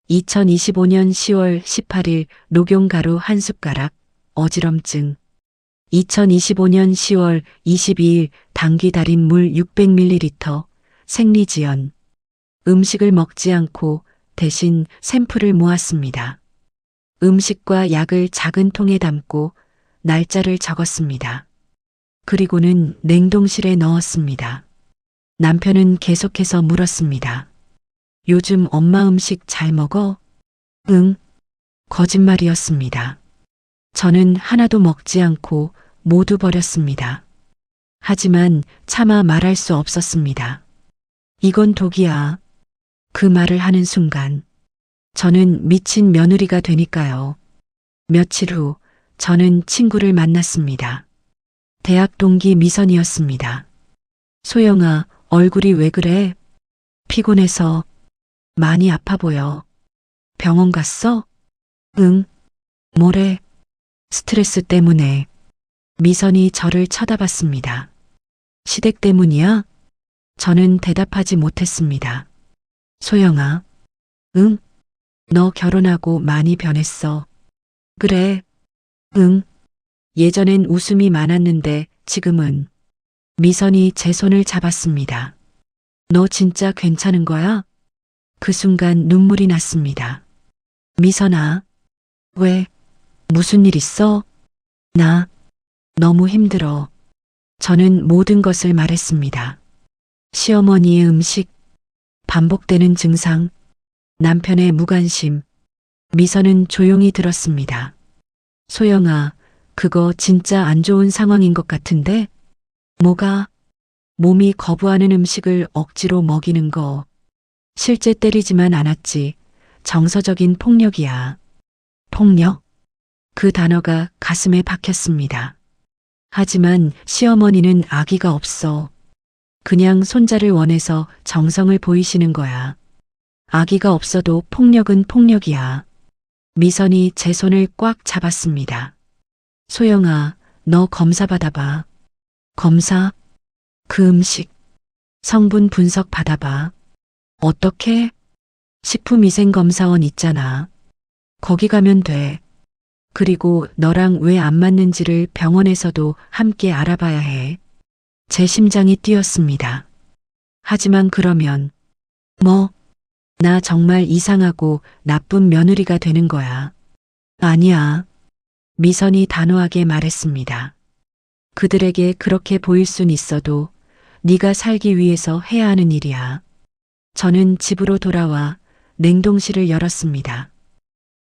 2025년 10월 18일 녹용가루 1숟가락, 어지럼증. 2025년 10월 22일 당귀 달인 물 600ml, 생리지연. 음식을 먹지 않고 대신 샘플을 모았습니다. 음식과 약을 작은 통에 담고 날짜를 적었습니다. 그리고는 냉동실에 넣었습니다. 남편은 계속해서 물었습니다. 요즘 엄마 음식 잘 먹어? 응. 거짓말이었습니다. 저는 하나도 먹지 않고 모두 버렸습니다. 하지만 차마 말할 수 없었습니다. 이건 독이야. 그 말을 하는 순간 저는 미친 며느리가 되니까요. 며칠 후 저는 친구를 만났습니다. 대학 동기 미선이었습니다. 소영아, 얼굴이 왜 그래? 피곤해서. 많이 아파 보여. 병원 갔어? 응. 뭐래? 스트레스 때문에. 미선이 저를 쳐다봤습니다. 시댁 때문이야? 저는 대답하지 못했습니다. 소영아. 응? 너 결혼하고 많이 변했어. 그래. 응. 예전엔 웃음이 많았는데 지금은. 미선이 제 손을 잡았습니다. 너 진짜 괜찮은 거야? 그 순간 눈물이 났습니다. 미선아. 왜? 무슨 일 있어? 나 너무 힘들어. 저는 모든 것을 말했습니다. 시어머니의 음식, 반복되는 증상, 남편의 무관심. 미선은 조용히 들었습니다. 소영아, 그거 진짜 안 좋은 상황인 것 같은데? 뭐가? 몸이 거부하는 음식을 억지로 먹이는 거. 실제 때리지만 않았지. 정서적인 폭력이야. 폭력? 그 단어가 가슴에 박혔습니다. 하지만 시어머니는 아기가 없어. 그냥 손자를 원해서 정성을 보이시는 거야. 아기가 없어도 폭력은 폭력이야. 미선이 제 손을 꽉 잡았습니다. 소영아, 너 검사 받아봐. 검사? 그 음식, 성분 분석 받아봐. 어떻게? 식품위생검사원 있잖아. 거기 가면 돼. 그리고 너랑 왜 안 맞는지를 병원에서도 함께 알아봐야 해. 제 심장이 뛰었습니다. 하지만 그러면, 나 정말 이상하고 나쁜 며느리가 되는 거야. 아니야. 미선이 단호하게 말했습니다. 그들에게 그렇게 보일 순 있어도 네가 살기 위해서 해야 하는 일이야. 저는 집으로 돌아와 냉동실을 열었습니다.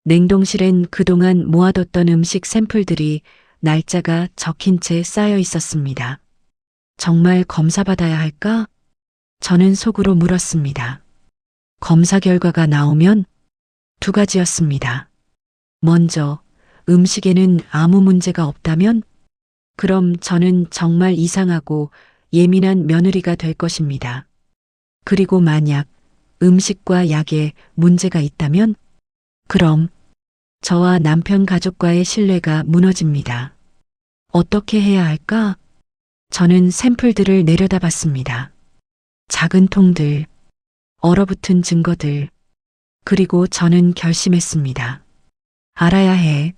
냉동실엔 그동안 모아뒀던 음식 샘플들이 날짜가 적힌 채 쌓여 있었습니다. 정말 검사받아야 할까? 저는 속으로 물었습니다. 검사 결과가 나오면 2가지였습니다. 먼저 음식에는 아무 문제가 없다면? 그럼 저는 정말 이상하고 예민한 며느리가 될 것입니다. 그리고 만약 음식과 약에 문제가 있다면? 그럼 저와 남편 가족과의 신뢰가 무너집니다. 어떻게 해야 할까? 저는 샘플들을 내려다봤습니다. 작은 통들, 얼어붙은 증거들, 그리고 저는 결심했습니다. 알아야 해.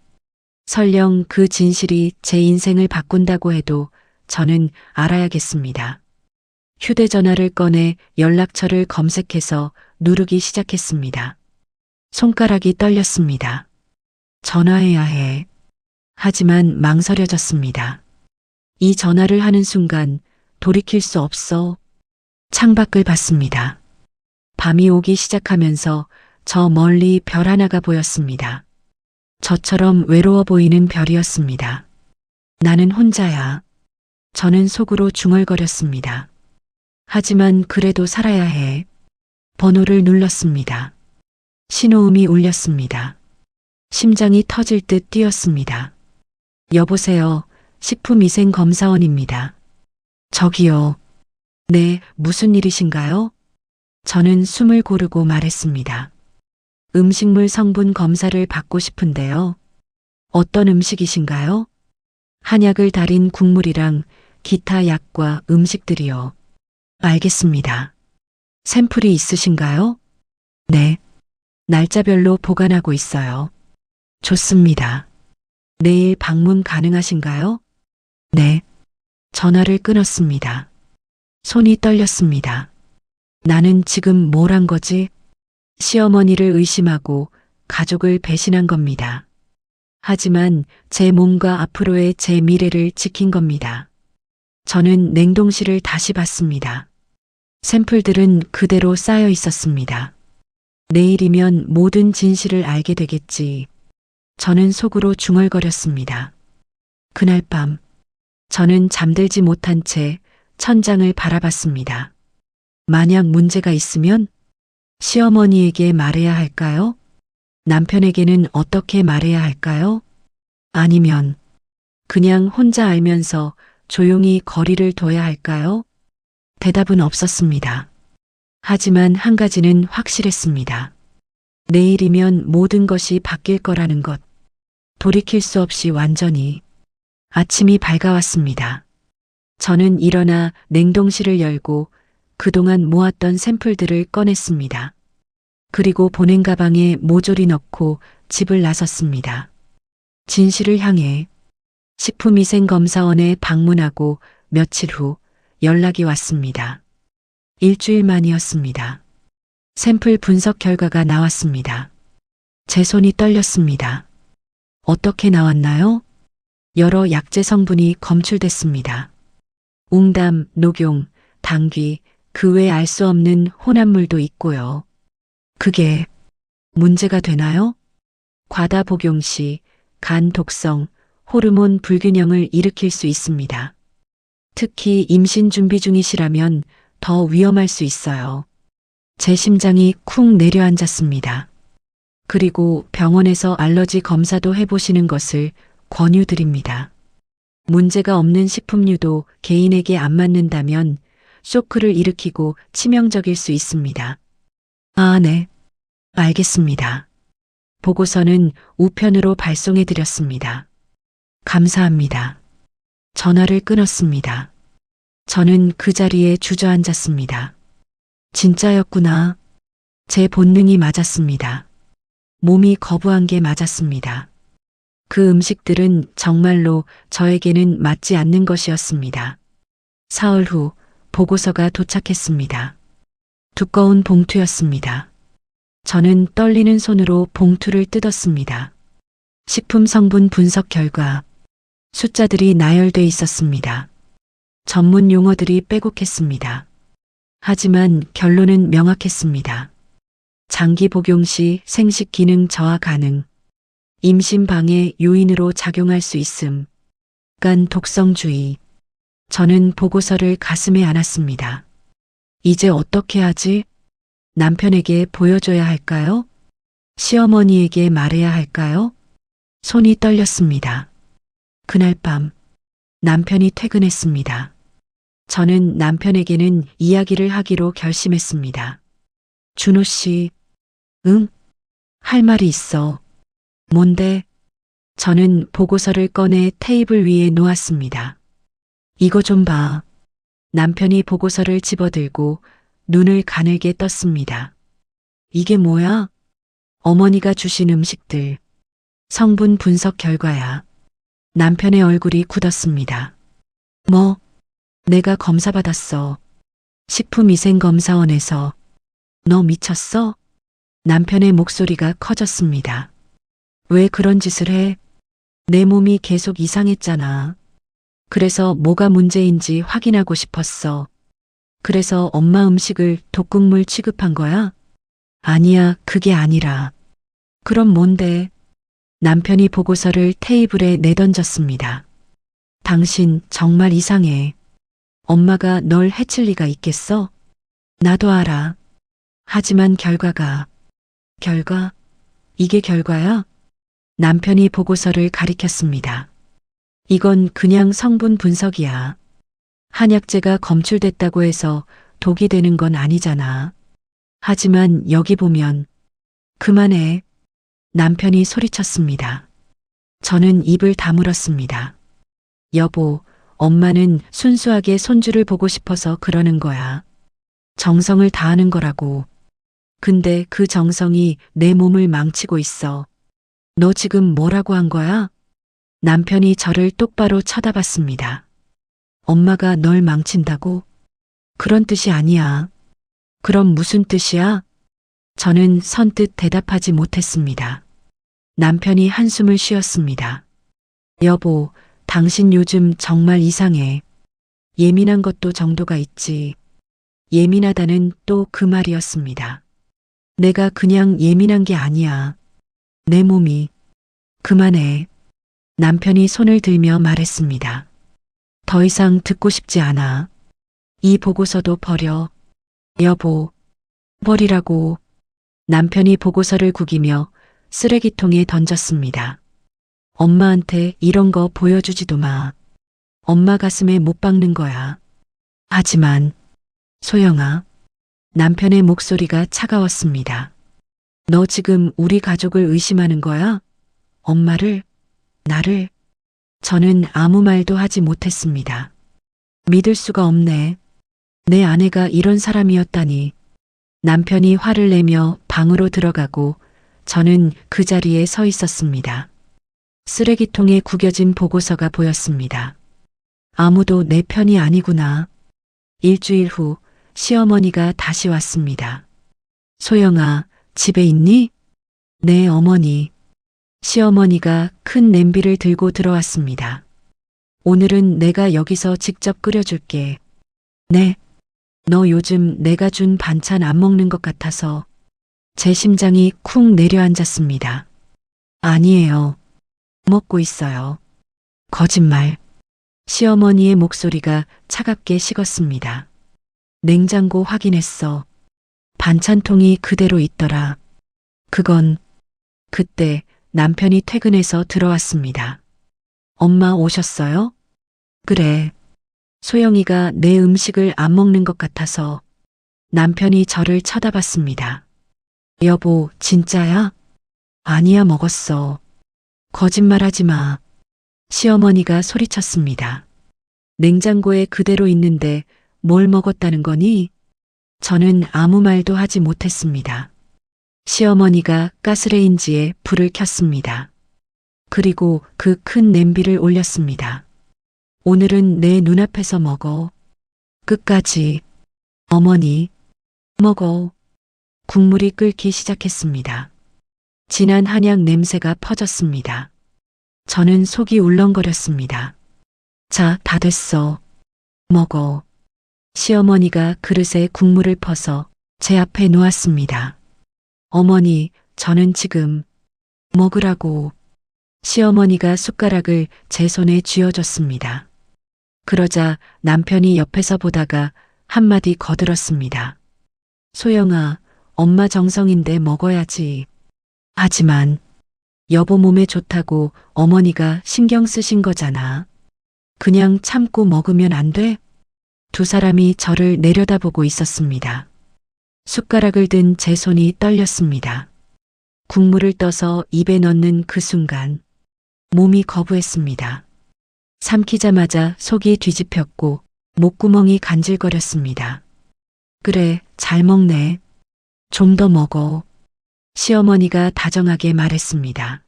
설령 그 진실이 제 인생을 바꾼다고 해도 저는 알아야겠습니다. 휴대전화를 꺼내 연락처를 검색해서 누르기 시작했습니다. 손가락이 떨렸습니다. 전화해야 해. 하지만 망설여졌습니다. 이 전화를 하는 순간 돌이킬 수 없어. 창밖을 봤습니다. 밤이 오기 시작하면서 저 멀리 별 하나가 보였습니다. 저처럼 외로워 보이는 별이었습니다. 나는 혼자야. 저는 속으로 중얼거렸습니다. 하지만 그래도 살아야 해. 번호를 눌렀습니다. 신호음이 울렸습니다. 심장이 터질 듯 뛰었습니다. 여보세요. 식품위생검사원입니다. 저기요. 네, 무슨 일이신가요? 저는 숨을 고르고 말했습니다. 음식물 성분 검사를 받고 싶은데요. 어떤 음식이신가요? 한약을 달인 국물이랑 기타 약과 음식들이요. 알겠습니다. 샘플이 있으신가요? 네. 날짜별로 보관하고 있어요. 좋습니다. 내일 방문 가능하신가요? 네. 전화를 끊었습니다. 손이 떨렸습니다. 나는 지금 뭘 한 거지? 시어머니를 의심하고 가족을 배신한 겁니다. 하지만 제 몸과 앞으로의 제 미래를 지킨 겁니다. 저는 냉동실을 다시 봤습니다. 샘플들은 그대로 쌓여 있었습니다. 내일이면 모든 진실을 알게 되겠지. 저는 속으로 중얼거렸습니다. 그날 밤, 저는 잠들지 못한 채 천장을 바라봤습니다. 만약 문제가 있으면 시어머니에게 말해야 할까요? 남편에게는 어떻게 말해야 할까요? 아니면 그냥 혼자 알면서 조용히 거리를 둬야 할까요? 대답은 없었습니다. 하지만 한 가지는 확실했습니다. 내일이면 모든 것이 바뀔 거라는 것. 돌이킬 수 없이 완전히. 아침이 밝아왔습니다. 저는 일어나 냉동실을 열고 그동안 모았던 샘플들을 꺼냈습니다. 그리고 보냉 가방에 모조리 넣고 집을 나섰습니다. 진실을 향해 식품위생검사원에 방문하고 며칠 후 연락이 왔습니다. 일주일 만이었습니다. 샘플 분석 결과가 나왔습니다. 제 손이 떨렸습니다. 어떻게 나왔나요? 여러 약재 성분이 검출됐습니다. 웅담, 녹용, 당귀, 그 외 알 수 없는 혼합물도 있고요. 그게 문제가 되나요? 과다 복용 시 간 독성, 호르몬 불균형을 일으킬 수 있습니다. 특히 임신 준비 중이시라면 더 위험할 수 있어요. 제 심장이 쿵 내려앉았습니다. 그리고 병원에서 알러지 검사도 해보시는 것을 권유드립니다. 문제가 없는 식품류도 개인에게 안 맞는다면 쇼크를 일으키고 치명적일 수 있습니다. 아, 네. 알겠습니다. 보고서는 우편으로 발송해드렸습니다. 감사합니다. 전화를 끊었습니다. 저는 그 자리에 주저앉았습니다. 진짜였구나. 제 본능이 맞았습니다. 몸이 거부한 게 맞았습니다. 그 음식들은 정말로 저에게는 맞지 않는 것이었습니다. 사흘 후 보고서가 도착했습니다. 두꺼운 봉투였습니다. 저는 떨리는 손으로 봉투를 뜯었습니다. 식품 성분 분석 결과 숫자들이 나열돼 있었습니다. 전문 용어들이 빼곡했습니다. 하지만 결론은 명확했습니다. 장기 복용 시 생식 기능 저하 가능, 임신 방해 요인으로 작용할 수 있음, 간 독성주의. 저는 보고서를 가슴에 안았습니다. 이제 어떻게 하지? 남편에게 보여줘야 할까요? 시어머니에게 말해야 할까요? 손이 떨렸습니다. 그날 밤 남편이 퇴근했습니다. 저는 남편에게는 이야기를 하기로 결심했습니다. 준호 씨, 응? 할 말이 있어. 뭔데? 저는 보고서를 꺼내 테이블 위에 놓았습니다. 이거 좀 봐. 남편이 보고서를 집어들고 눈을 가늘게 떴습니다. 이게 뭐야? 어머니가 주신 음식들. 성분 분석 결과야. 남편의 얼굴이 굳었습니다. 뭐? 내가 검사받았어. 식품위생검사원에서. 너 미쳤어? 남편의 목소리가 커졌습니다. 왜 그런 짓을 해? 내 몸이 계속 이상했잖아. 그래서 뭐가 문제인지 확인하고 싶었어. 그래서 엄마 음식을 독극물 취급한 거야? 아니야, 그게 아니라. 그럼 뭔데? 남편이 보고서를 테이블에 내던졌습니다. 당신 정말 이상해. 엄마가 널 해칠 리가 있겠어? 나도 알아. 하지만 결과가. 결과? 이게 결과야? 남편이 보고서를 가리켰습니다. 이건 그냥 성분 분석이야. 한약재가 검출됐다고 해서 독이 되는 건 아니잖아. 하지만 여기 보면. 그만해. 남편이 소리쳤습니다. 저는 입을 다물었습니다. 여보, 엄마는 순수하게 손주를 보고 싶어서 그러는 거야. 정성을 다하는 거라고. 근데 그 정성이 내 몸을 망치고 있어. 너 지금 뭐라고 한 거야? 남편이 저를 똑바로 쳐다봤습니다. 엄마가 널 망친다고? 그런 뜻이 아니야. 그럼 무슨 뜻이야? 저는 선뜻 대답하지 못했습니다. 남편이 한숨을 쉬었습니다. 여보, 당신 요즘 정말 이상해. 예민한 것도 정도가 있지. 예민하다는 또 그 말이었습니다. 내가 그냥 예민한 게 아니야. 내 몸이. 그만해. 남편이 손을 들며 말했습니다. 더 이상 듣고 싶지 않아. 이 보고서도 버려. 여보, 버리라고. 남편이 보고서를 구기며 쓰레기통에 던졌습니다. 엄마한테 이런 거 보여주지도 마. 엄마 가슴에 못 박는 거야. 하지만 소영아, 남편의 목소리가 차가웠습니다. 너 지금 우리 가족을 의심하는 거야? 엄마를, 나를. 저는 아무 말도 하지 못했습니다. 믿을 수가 없네. 내 아내가 이런 사람이었다니. 남편이 화를 내며 방으로 들어가고 저는 그 자리에 서 있었습니다. 쓰레기통에 구겨진 보고서가 보였습니다. 아무도 내 편이 아니구나. 일주일 후 시어머니가 다시 왔습니다. 소영아, 집에 있니? 네, 어머니. 시어머니가 큰 냄비를 들고 들어왔습니다. 오늘은 내가 여기서 직접 끓여줄게. 네. 너 요즘 내가 준 반찬 안 먹는 것 같아서 제 심장이 쿵 내려앉았습니다. 아니에요. 먹고 있어요. 거짓말. 시어머니의 목소리가 차갑게 식었습니다. 냉장고 확인했어. 반찬통이 그대로 있더라. 그건 그때 남편이 퇴근해서 들어왔습니다. 엄마 오셨어요? 그래. 소영이가 내 음식을 안 먹는 것 같아서 남편이 저를 쳐다봤습니다. 여보, 진짜야? 아니야, 먹었어. 거짓말하지 마. 시어머니가 소리쳤습니다. 냉장고에 그대로 있는데 뭘 먹었다는 거니? 저는 아무 말도 하지 못했습니다. 시어머니가 가스레인지에 불을 켰습니다. 그리고 그 큰 냄비를 올렸습니다. 오늘은 내 눈앞에서 먹어. 끝까지. 어머니, 먹어. 국물이 끓기 시작했습니다. 진한 한약 냄새가 퍼졌습니다. 저는 속이 울렁거렸습니다. 자, 다 됐어. 먹어. 시어머니가 그릇에 국물을 퍼서 제 앞에 놓았습니다. 어머니, 저는 지금 먹으라고. 시어머니가 숟가락을 제 손에 쥐어줬습니다. 그러자 남편이 옆에서 보다가 한마디 거들었습니다. 소영아, 엄마 정성인데 먹어야지. 하지만 여보 몸에 좋다고 어머니가 신경 쓰신 거잖아. 그냥 참고 먹으면 안 돼? 두 사람이 저를 내려다보고 있었습니다. 숟가락을 든 제 손이 떨렸습니다. 국물을 떠서 입에 넣는 그 순간 몸이 거부했습니다. 삼키자마자 속이 뒤집혔고 목구멍이 간질거렸습니다. 그래, 잘 먹네. 좀 더 먹어. 시어머니가 다정하게 말했습니다.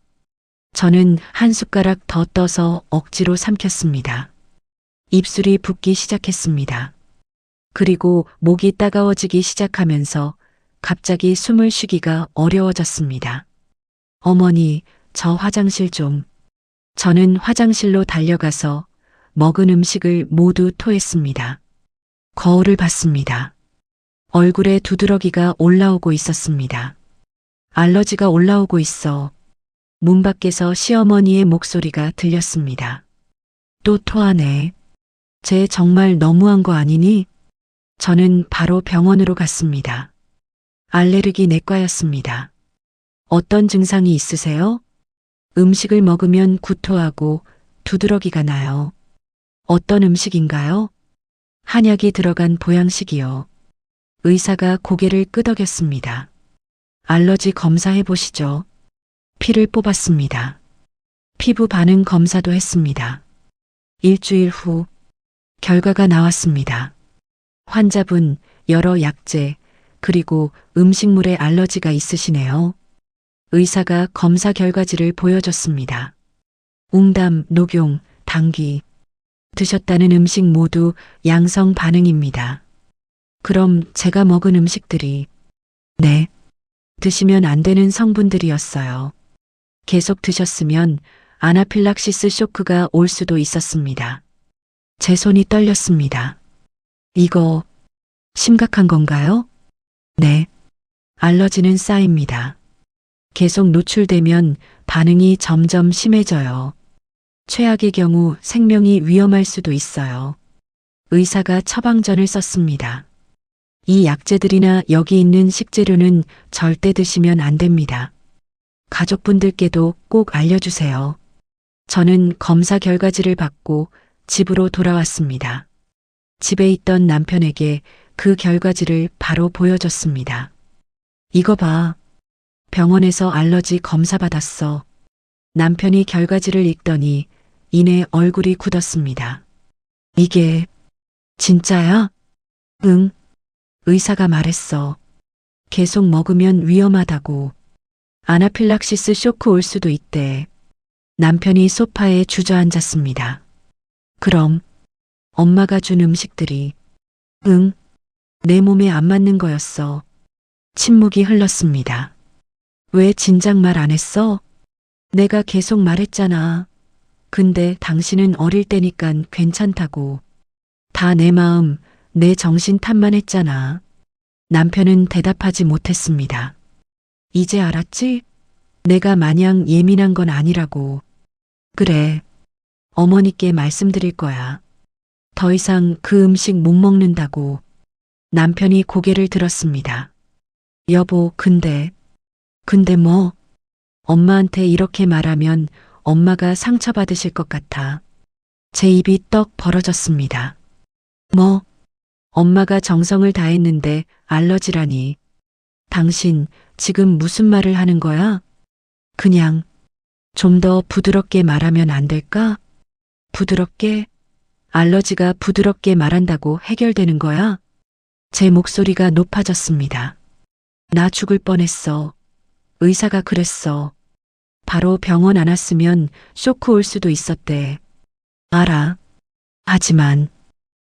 저는 한 숟가락 더 떠서 억지로 삼켰습니다. 입술이 붓기 시작했습니다. 그리고 목이 따가워지기 시작하면서 갑자기 숨을 쉬기가 어려워졌습니다. 어머니, 저 화장실 좀. 저는 화장실로 달려가서 먹은 음식을 모두 토했습니다. 거울을 봤습니다. 얼굴에 두드러기가 올라오고 있었습니다. 알러지가 올라오고 있어. 문 밖에서 시어머니의 목소리가 들렸습니다. 또 토하네. 쟤 정말 너무한 거 아니니? 저는 바로 병원으로 갔습니다. 알레르기 내과였습니다. 어떤 증상이 있으세요? 음식을 먹으면 구토하고 두드러기가 나요. 어떤 음식인가요? 한약이 들어간 보양식이요. 의사가 고개를 끄덕였습니다. 알러지 검사해 보시죠. 피를 뽑았습니다. 피부 반응 검사도 했습니다. 일주일 후 결과가 나왔습니다. 환자분 여러 약재 그리고 음식물에 알러지가 있으시네요. 의사가 검사 결과지를 보여줬습니다. 웅담, 녹용, 당귀. 드셨다는 음식 모두 양성 반응입니다. 그럼 제가 먹은 음식들이 네, 드시면 안 되는 성분들이었어요. 계속 드셨으면 아나필락시스 쇼크가 올 수도 있었습니다. 제 손이 떨렸습니다. 이거 심각한 건가요? 네. 알러지는 쌓입니다. 계속 노출되면 반응이 점점 심해져요. 최악의 경우 생명이 위험할 수도 있어요. 의사가 처방전을 썼습니다. 이 약재들이나 여기 있는 식재료는 절대 드시면 안 됩니다. 가족분들께도 꼭 알려주세요. 저는 검사 결과지를 받고 집으로 돌아왔습니다. 집에 있던 남편에게 그 결과지를 바로 보여줬습니다. 이거 봐. 병원에서 알러지 검사 받았어. 남편이 결과지를 읽더니 이내 얼굴이 굳었습니다. 이게 진짜야? 응. 의사가 말했어. 계속 먹으면 위험하다고. 아나필락시스 쇼크 올 수도 있대. 남편이 소파에 주저앉았습니다. 그럼 엄마가 준 음식들이 응. 내 몸에 안 맞는 거였어. 침묵이 흘렀습니다. 왜 진작 말 안 했어? 내가 계속 말했잖아. 근데 당신은 어릴 때니깐 괜찮다고. 다 내 마음, 내 정신 탓만 했잖아. 남편은 대답하지 못했습니다. 이제 알았지? 내가 마냥 예민한 건 아니라고. 그래. 어머니께 말씀드릴 거야. 더 이상 그 음식 못 먹는다고. 남편이 고개를 들었습니다. 여보, 근데 뭐? 엄마한테 이렇게 말하면 엄마가 상처받으실 것 같아. 제 입이 떡 벌어졌습니다. 뭐? 엄마가 정성을 다했는데 알러지라니. 당신 지금 무슨 말을 하는 거야? 그냥 좀 더 부드럽게 말하면 안 될까? 부드럽게? 알러지가 부드럽게 말한다고 해결되는 거야? 제 목소리가 높아졌습니다. 나 죽을 뻔했어. 의사가 그랬어. 바로 병원 안 왔으면 쇼크 올 수도 있었대. 알아. 하지만,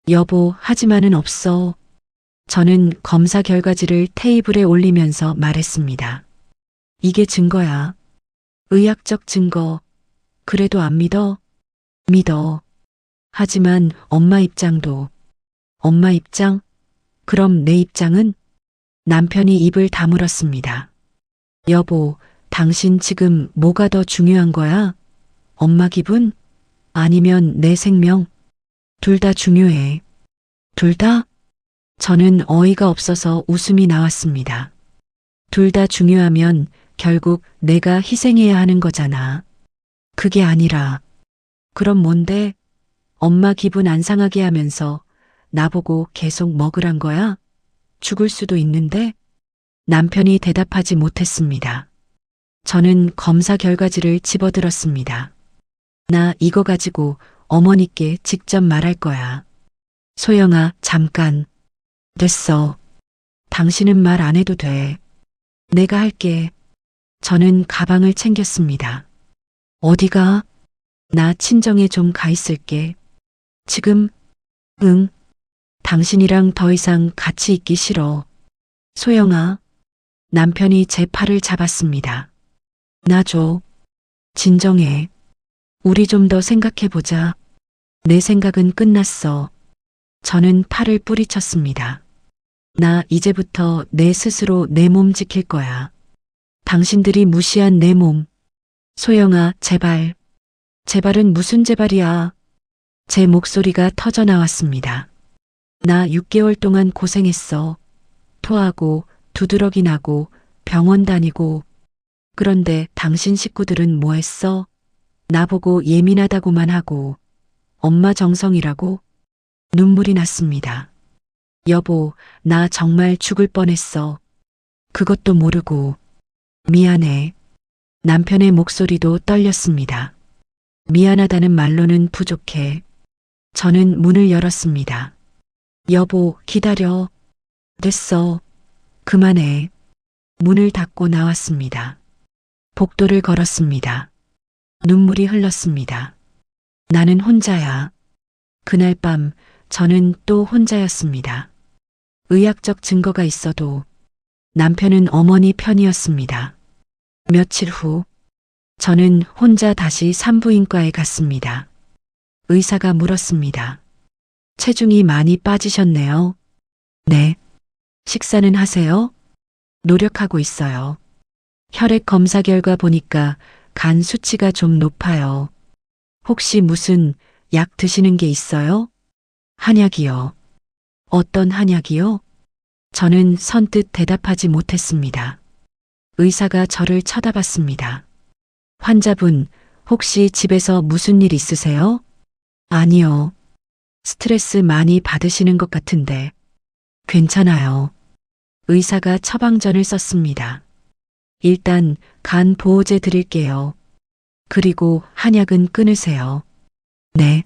여보, 하지만은 없어. 저는 검사 결과지를 테이블에 올리면서 말했습니다. 이게 증거야. 의학적 증거. 그래도 안 믿어? 믿어. 하지만 엄마 입장도. 엄마 입장? 그럼 내 입장은? 남편이 입을 다물었습니다. 여보, 당신 지금 뭐가 더 중요한 거야? 엄마 기분? 아니면 내 생명? 둘 다 중요해. 둘 다? 저는 어이가 없어서 웃음이 나왔습니다. 둘 다 중요하면 결국 내가 희생해야 하는 거잖아. 그게 아니라, 그럼 뭔데? 엄마 기분 안 상하게 하면서 나보고 계속 먹으란 거야? 죽을 수도 있는데? 남편이 대답하지 못했습니다. 저는 검사 결과지를 집어들었습니다. 나 이거 가지고 어머니께 직접 말할 거야. 소영아, 잠깐. 됐어. 당신은 말 안 해도 돼. 내가 할게. 저는 가방을 챙겼습니다. 어디가? 나 친정에 좀 가 있을게. 지금? 응. 당신이랑 더 이상 같이 있기 싫어. 소영아. 남편이 제 팔을 잡았습니다. 나 줘. 진정해. 우리 좀 더 생각해보자. 내 생각은 끝났어. 저는 팔을 뿌리쳤습니다. 나 이제부터 내 스스로 내 몸 지킬 거야. 당신들이 무시한 내 몸. 소영아, 제발. 제발은 무슨 제발이야. 제 목소리가 터져 나왔습니다. 나 6개월 동안 고생했어. 토하고 두드러기 나고 병원 다니고. 그런데 당신 식구들은 뭐 했어? 나보고 예민하다고만 하고. 엄마 정성이라고? 눈물이 났습니다. 여보, 나 정말 죽을 뻔했어. 그것도 모르고. 미안해. 남편의 목소리도 떨렸습니다. 미안하다는 말로는 부족해. 저는 문을 열었습니다. 여보, 기다려. 됐어. 그만해. 문을 닫고 나왔습니다. 복도를 걸었습니다. 눈물이 흘렀습니다. 나는 혼자야. 그날 밤 저는 또 혼자였습니다. 의학적 증거가 있어도 남편은 어머니 편이었습니다. 며칠 후 저는 혼자 다시 산부인과에 갔습니다. 의사가 물었습니다. 체중이 많이 빠지셨네요. 네. 식사는 하세요? 노력하고 있어요. 혈액 검사 결과 보니까 간 수치가 좀 높아요. 혹시 무슨 약 드시는 게 있어요? 한약이요. 어떤 한약이요? 저는 선뜻 대답하지 못했습니다. 의사가 저를 쳐다봤습니다. 환자분, 혹시 집에서 무슨 일 있으세요? 아니요. 스트레스 많이 받으시는 것 같은데. 괜찮아요. 의사가 처방전을 썼습니다. 일단 간 보호제 드릴게요. 그리고 한약은 끊으세요. 네.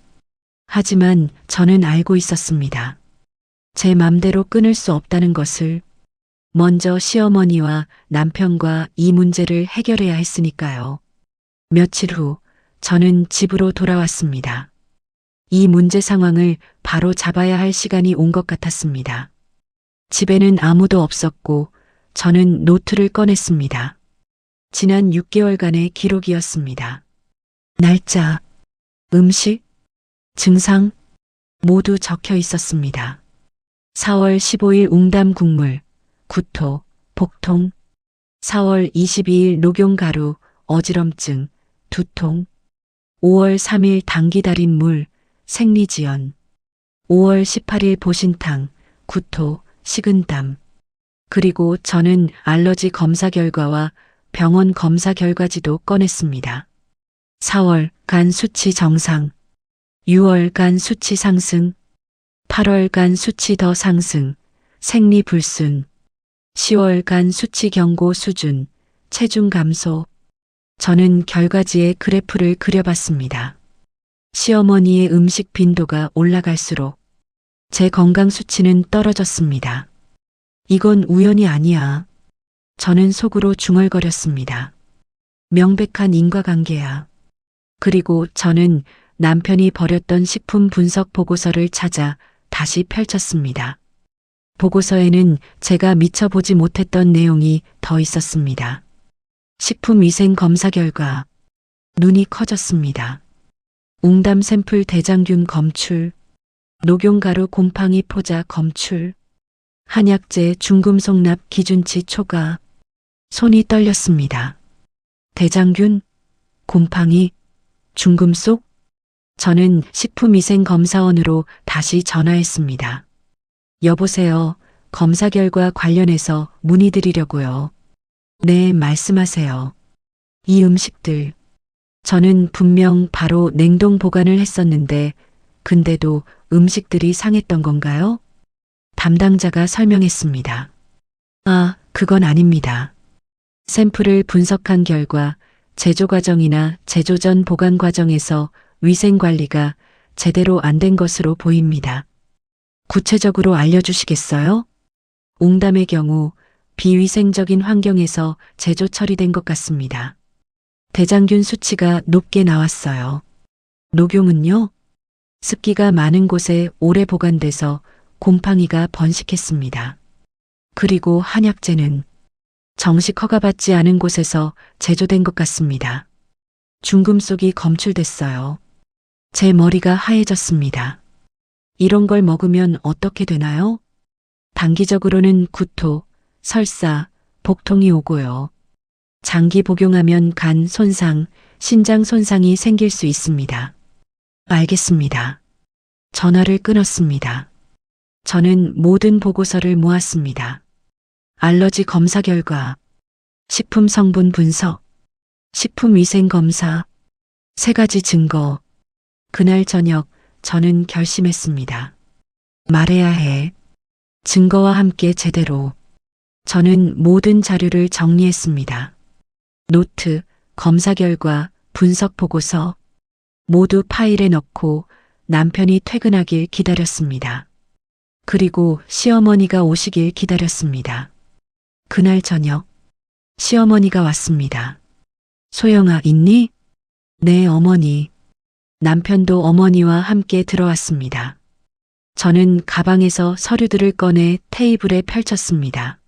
하지만 저는 알고 있었습니다. 제 맘대로 끊을 수 없다는 것을. 먼저 시어머니와 남편과 이 문제를 해결해야 했으니까요. 며칠 후 저는 집으로 돌아왔습니다. 이 문제 상황을 바로 잡아야 할 시간이 온 것 같았습니다. 집에는 아무도 없었고 저는 노트를 꺼냈습니다. 지난 6개월간의 기록이었습니다. 날짜, 음식, 증상 모두 적혀 있었습니다. 4월 15일 웅담 국물, 구토, 복통. 4월 22일 녹용가루, 어지럼증, 두통. 5월 3일 당기달인 물, 생리지연. 5월 18일 보신탕, 구토, 식은땀. 그리고 저는 알러지 검사 결과와 병원 검사 결과지도 꺼냈습니다. 4월 간 수치 정상, 6월 간 수치 상승, 8월 간 수치 더 상승, 생리 불순, 10월 간 수치 경고 수준, 체중 감소. 저는 결과지에 그래프를 그려봤습니다. 시어머니의 음식 빈도가 올라갈수록 제 건강 수치는 떨어졌습니다. 이건 우연이 아니야. 저는 속으로 중얼거렸습니다. 명백한 인과관계야. 그리고 저는 남편이 버렸던 식품 분석 보고서를 찾아 다시 펼쳤습니다. 보고서에는 제가 미처 보지 못했던 내용이 더 있었습니다. 식품위생 검사 결과, 눈이 커졌습니다. 웅담 샘플 대장균 검출, 녹용가루 곰팡이 포자 검출, 한약재 중금속납 기준치 초과. 손이 떨렸습니다. 대장균, 곰팡이, 중금속? 저는 식품위생검사원으로 다시 전화했습니다. 여보세요. 검사 결과 관련해서 문의드리려고요. 네, 말씀하세요. 이 음식들. 저는 분명 바로 냉동 보관을 했었는데, 근데도 음식들이 상했던 건가요? 담당자가 설명했습니다. 아, 그건 아닙니다. 샘플을 분석한 결과 제조 과정이나 제조 전 보관 과정에서 위생 관리가 제대로 안 된 것으로 보입니다. 구체적으로 알려주시겠어요? 웅담의 경우 비위생적인 환경에서 제조 처리된 것 같습니다. 대장균 수치가 높게 나왔어요. 녹용은요? 습기가 많은 곳에 오래 보관돼서 곰팡이가 번식했습니다. 그리고 한약재는 정식 허가받지 않은 곳에서 제조된 것 같습니다. 중금속이 검출됐어요. 제 머리가 하얘졌습니다. 이런 걸 먹으면 어떻게 되나요? 단기적으로는 구토, 설사, 복통이 오고요. 장기 복용하면 간 손상, 신장 손상이 생길 수 있습니다. 알겠습니다. 전화를 끊었습니다. 저는 모든 보고서를 모았습니다. 알러지 검사 결과, 식품 성분 분석, 식품위생 검사, 3가지 증거. 그날 저녁 저는 결심했습니다. 말해야 해. 증거와 함께 제대로. 저는 모든 자료를 정리했습니다. 노트, 검사 결과, 분석 보고서 모두 파일에 넣고 남편이 퇴근하길 기다렸습니다. 그리고 시어머니가 오시길 기다렸습니다. 그날 저녁 시어머니가 왔습니다. 소영아, 있니? 네, 어머니. 남편도 어머니와 함께 들어왔습니다. 저는 가방에서 서류들을 꺼내 테이블에 펼쳤습니다.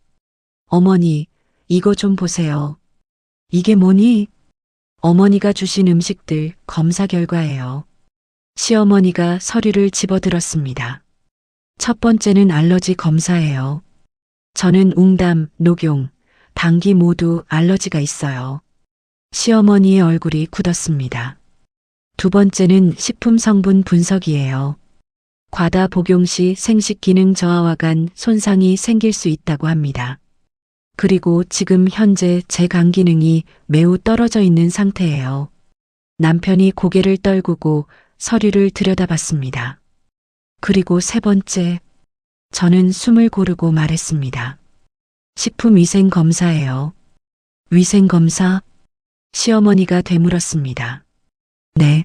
어머니, 이거 좀 보세요. 이게 뭐니? 어머니가 주신 음식들 검사 결과예요. 시어머니가 서류를 집어들었습니다. 첫 번째는 알러지 검사예요. 저는 웅담, 녹용, 당귀 모두 알러지가 있어요. 시어머니의 얼굴이 굳었습니다. 두 번째는 식품 성분 분석이에요. 과다 복용 시 생식 기능 저하와 간 손상이 생길 수 있다고 합니다. 그리고 지금 현재 제 간 기능이 매우 떨어져 있는 상태예요. 남편이 고개를 떨구고 서류를 들여다봤습니다. 그리고 세 번째, 저는 숨을 고르고 말했습니다. 식품위생검사예요. 위생검사? 시어머니가 되물었습니다. 네.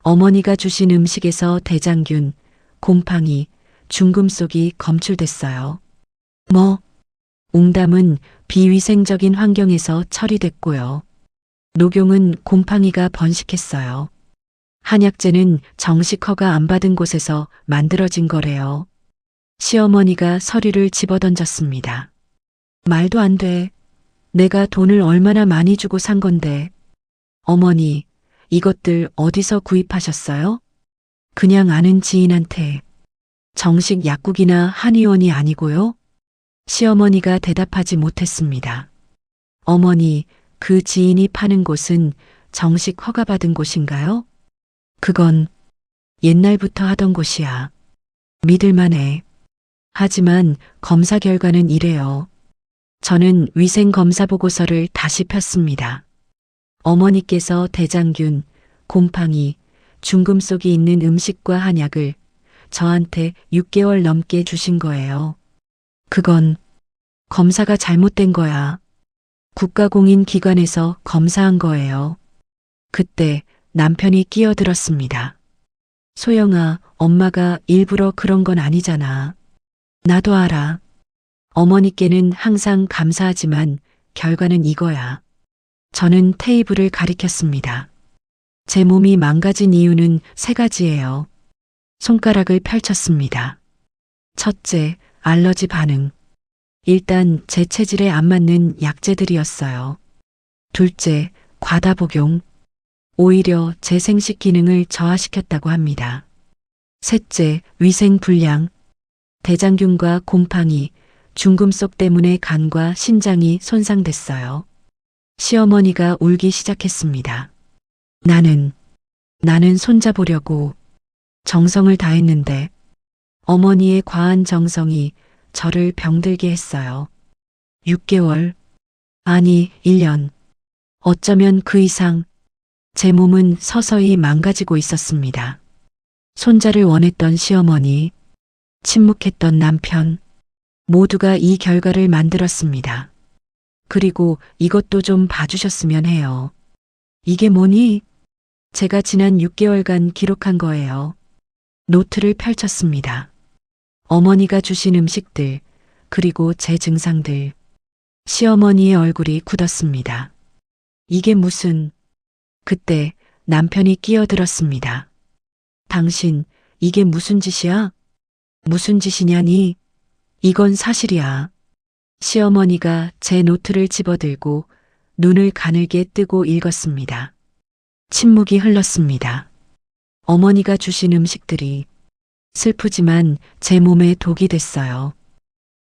어머니가 주신 음식에서 대장균, 곰팡이, 중금속이 검출됐어요. 뭐? 웅담은 비위생적인 환경에서 처리됐고요. 녹용은 곰팡이가 번식했어요. 한약재는 정식 허가 안 받은 곳에서 만들어진 거래요. 시어머니가 서류를 집어던졌습니다. 말도 안 돼. 내가 돈을 얼마나 많이 주고 산 건데. 어머니, 이것들 어디서 구입하셨어요? 그냥 아는 지인한테. 정식 약국이나 한의원이 아니고요? 시어머니가 대답하지 못했습니다. 어머니, 그 지인이 파는 곳은 정식 허가받은 곳인가요? 그건 옛날부터 하던 곳이야. 믿을만해. 하지만 검사 결과는 이래요. 저는 위생검사 보고서를 다시 폈습니다. 어머니께서 대장균, 곰팡이, 중금속이 있는 음식과 한약을 저한테 6개월 넘게 주신 거예요. 그건 검사가 잘못된 거야. 국가공인 기관에서 검사한 거예요. 그때 남편이 끼어들었습니다. 소영아, 엄마가 일부러 그런 건 아니잖아. 나도 알아. 어머니께는 항상 감사하지만 결과는 이거야. 저는 테이블을 가리켰습니다. 제 몸이 망가진 이유는 세 가지예요. 손가락을 펼쳤습니다. 첫째, 알러지 반응. 일단 제 체질에 안 맞는 약재들이었어요. 둘째, 과다 복용. 오히려 제 생식 기능을 저하시켰다고 합니다. 셋째, 위생 불량. 대장균과 곰팡이, 중금속 때문에 간과 신장이 손상됐어요. 시어머니가 울기 시작했습니다. 나는 손자보려고 정성을 다했는데 어머니의 과한 정성이 저를 병들게 했어요. 6개월, 아니 1년, 어쩌면 그 이상 제 몸은 서서히 망가지고 있었습니다. 손자를 원했던 시어머니, 침묵했던 남편, 모두가 이 결과를 만들었습니다. 그리고 이것도 좀 봐주셨으면 해요. 이게 뭐니? 제가 지난 6개월간 기록한 거예요. 노트를 펼쳤습니다. 어머니가 주신 음식들, 그리고 제 증상들. 시어머니의 얼굴이 굳었습니다. 이게 무슨... 그때 남편이 끼어들었습니다. 당신, 이게 무슨 짓이야? 무슨 짓이냐니? 이건 사실이야. 시어머니가 제 노트를 집어들고 눈을 가늘게 뜨고 읽었습니다. 침묵이 흘렀습니다. 어머니가 주신 음식들이 슬프지만 제 몸에 독이 됐어요.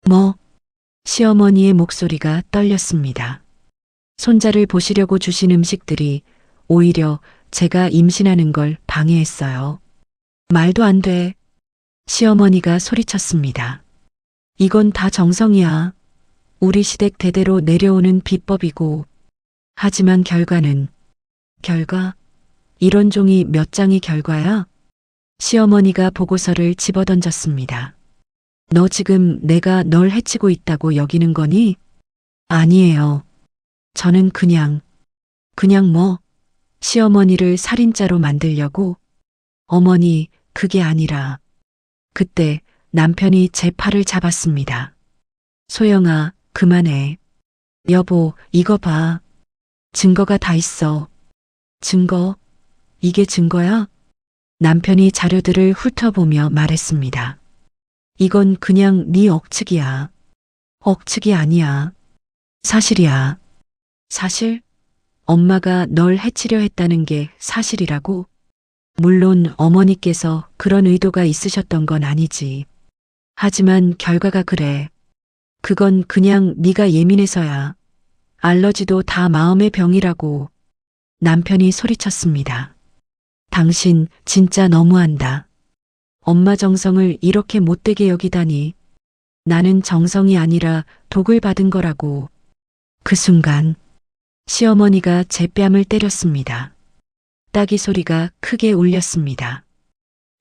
뭐? 시어머니의 목소리가 떨렸습니다. 손자를 보시려고 주신 음식들이 오히려 제가 임신하는 걸 방해했어요. 말도 안 돼. 시어머니가 소리쳤습니다. 이건 다 정성이야. 우리 시댁 대대로 내려오는 비법이고. 하지만 결과는... 결과? 이런 종이 몇 장이 결과야? 시어머니가 보고서를 집어던졌습니다. 너 지금 내가 널 해치고 있다고 여기는 거니? 아니에요. 저는 그냥 뭐... 시어머니를 살인자로 만들려고? 어머니, 그게 아니라... 그때 남편이 제 팔을 잡았습니다. 소영아, 그만해. 여보, 이거 봐. 증거가 다 있어. 증거? 이게 증거야? 남편이 자료들을 훑어보며 말했습니다. 이건 그냥 네 억측이야. 억측이 아니야. 사실이야. 사실? 엄마가 널 해치려 했다는 게 사실이라고? 물론 어머니께서 그런 의도가 있으셨던 건 아니지. 하지만 결과가 그래. 그건 그냥 네가 예민해서야. 알러지도 다 마음의 병이라고. 남편이 소리쳤습니다. 당신 진짜 너무한다. 엄마 정성을 이렇게 못되게 여기다니. 나는 정성이 아니라 독을 받은 거라고. 그 순간 시어머니가 제 뺨을 때렸습니다. 맞닥이 소리가 크게 울렸습니다.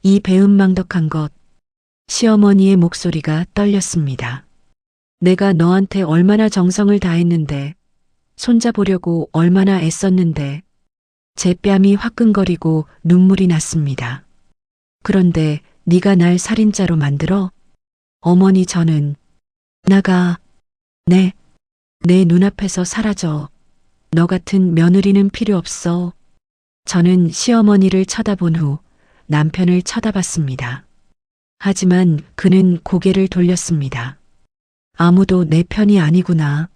이 배은망덕한 것. 시어머니의 목소리가 떨렸습니다. 내가 너한테 얼마나 정성을 다했는데, 손자보려고 얼마나 애썼는데, 제 뺨이 화끈거리고 눈물이 났습니다. 그런데 네가 날 살인자로 만들어? 어머니 저는 나가 내 눈앞에서 사라져. 너 같은 며느리는 필요 없어. 저는 시어머니를 쳐다본 후 남편을 쳐다봤습니다. 하지만 그는 고개를 돌렸습니다. 아무도 내 편이 아니구나.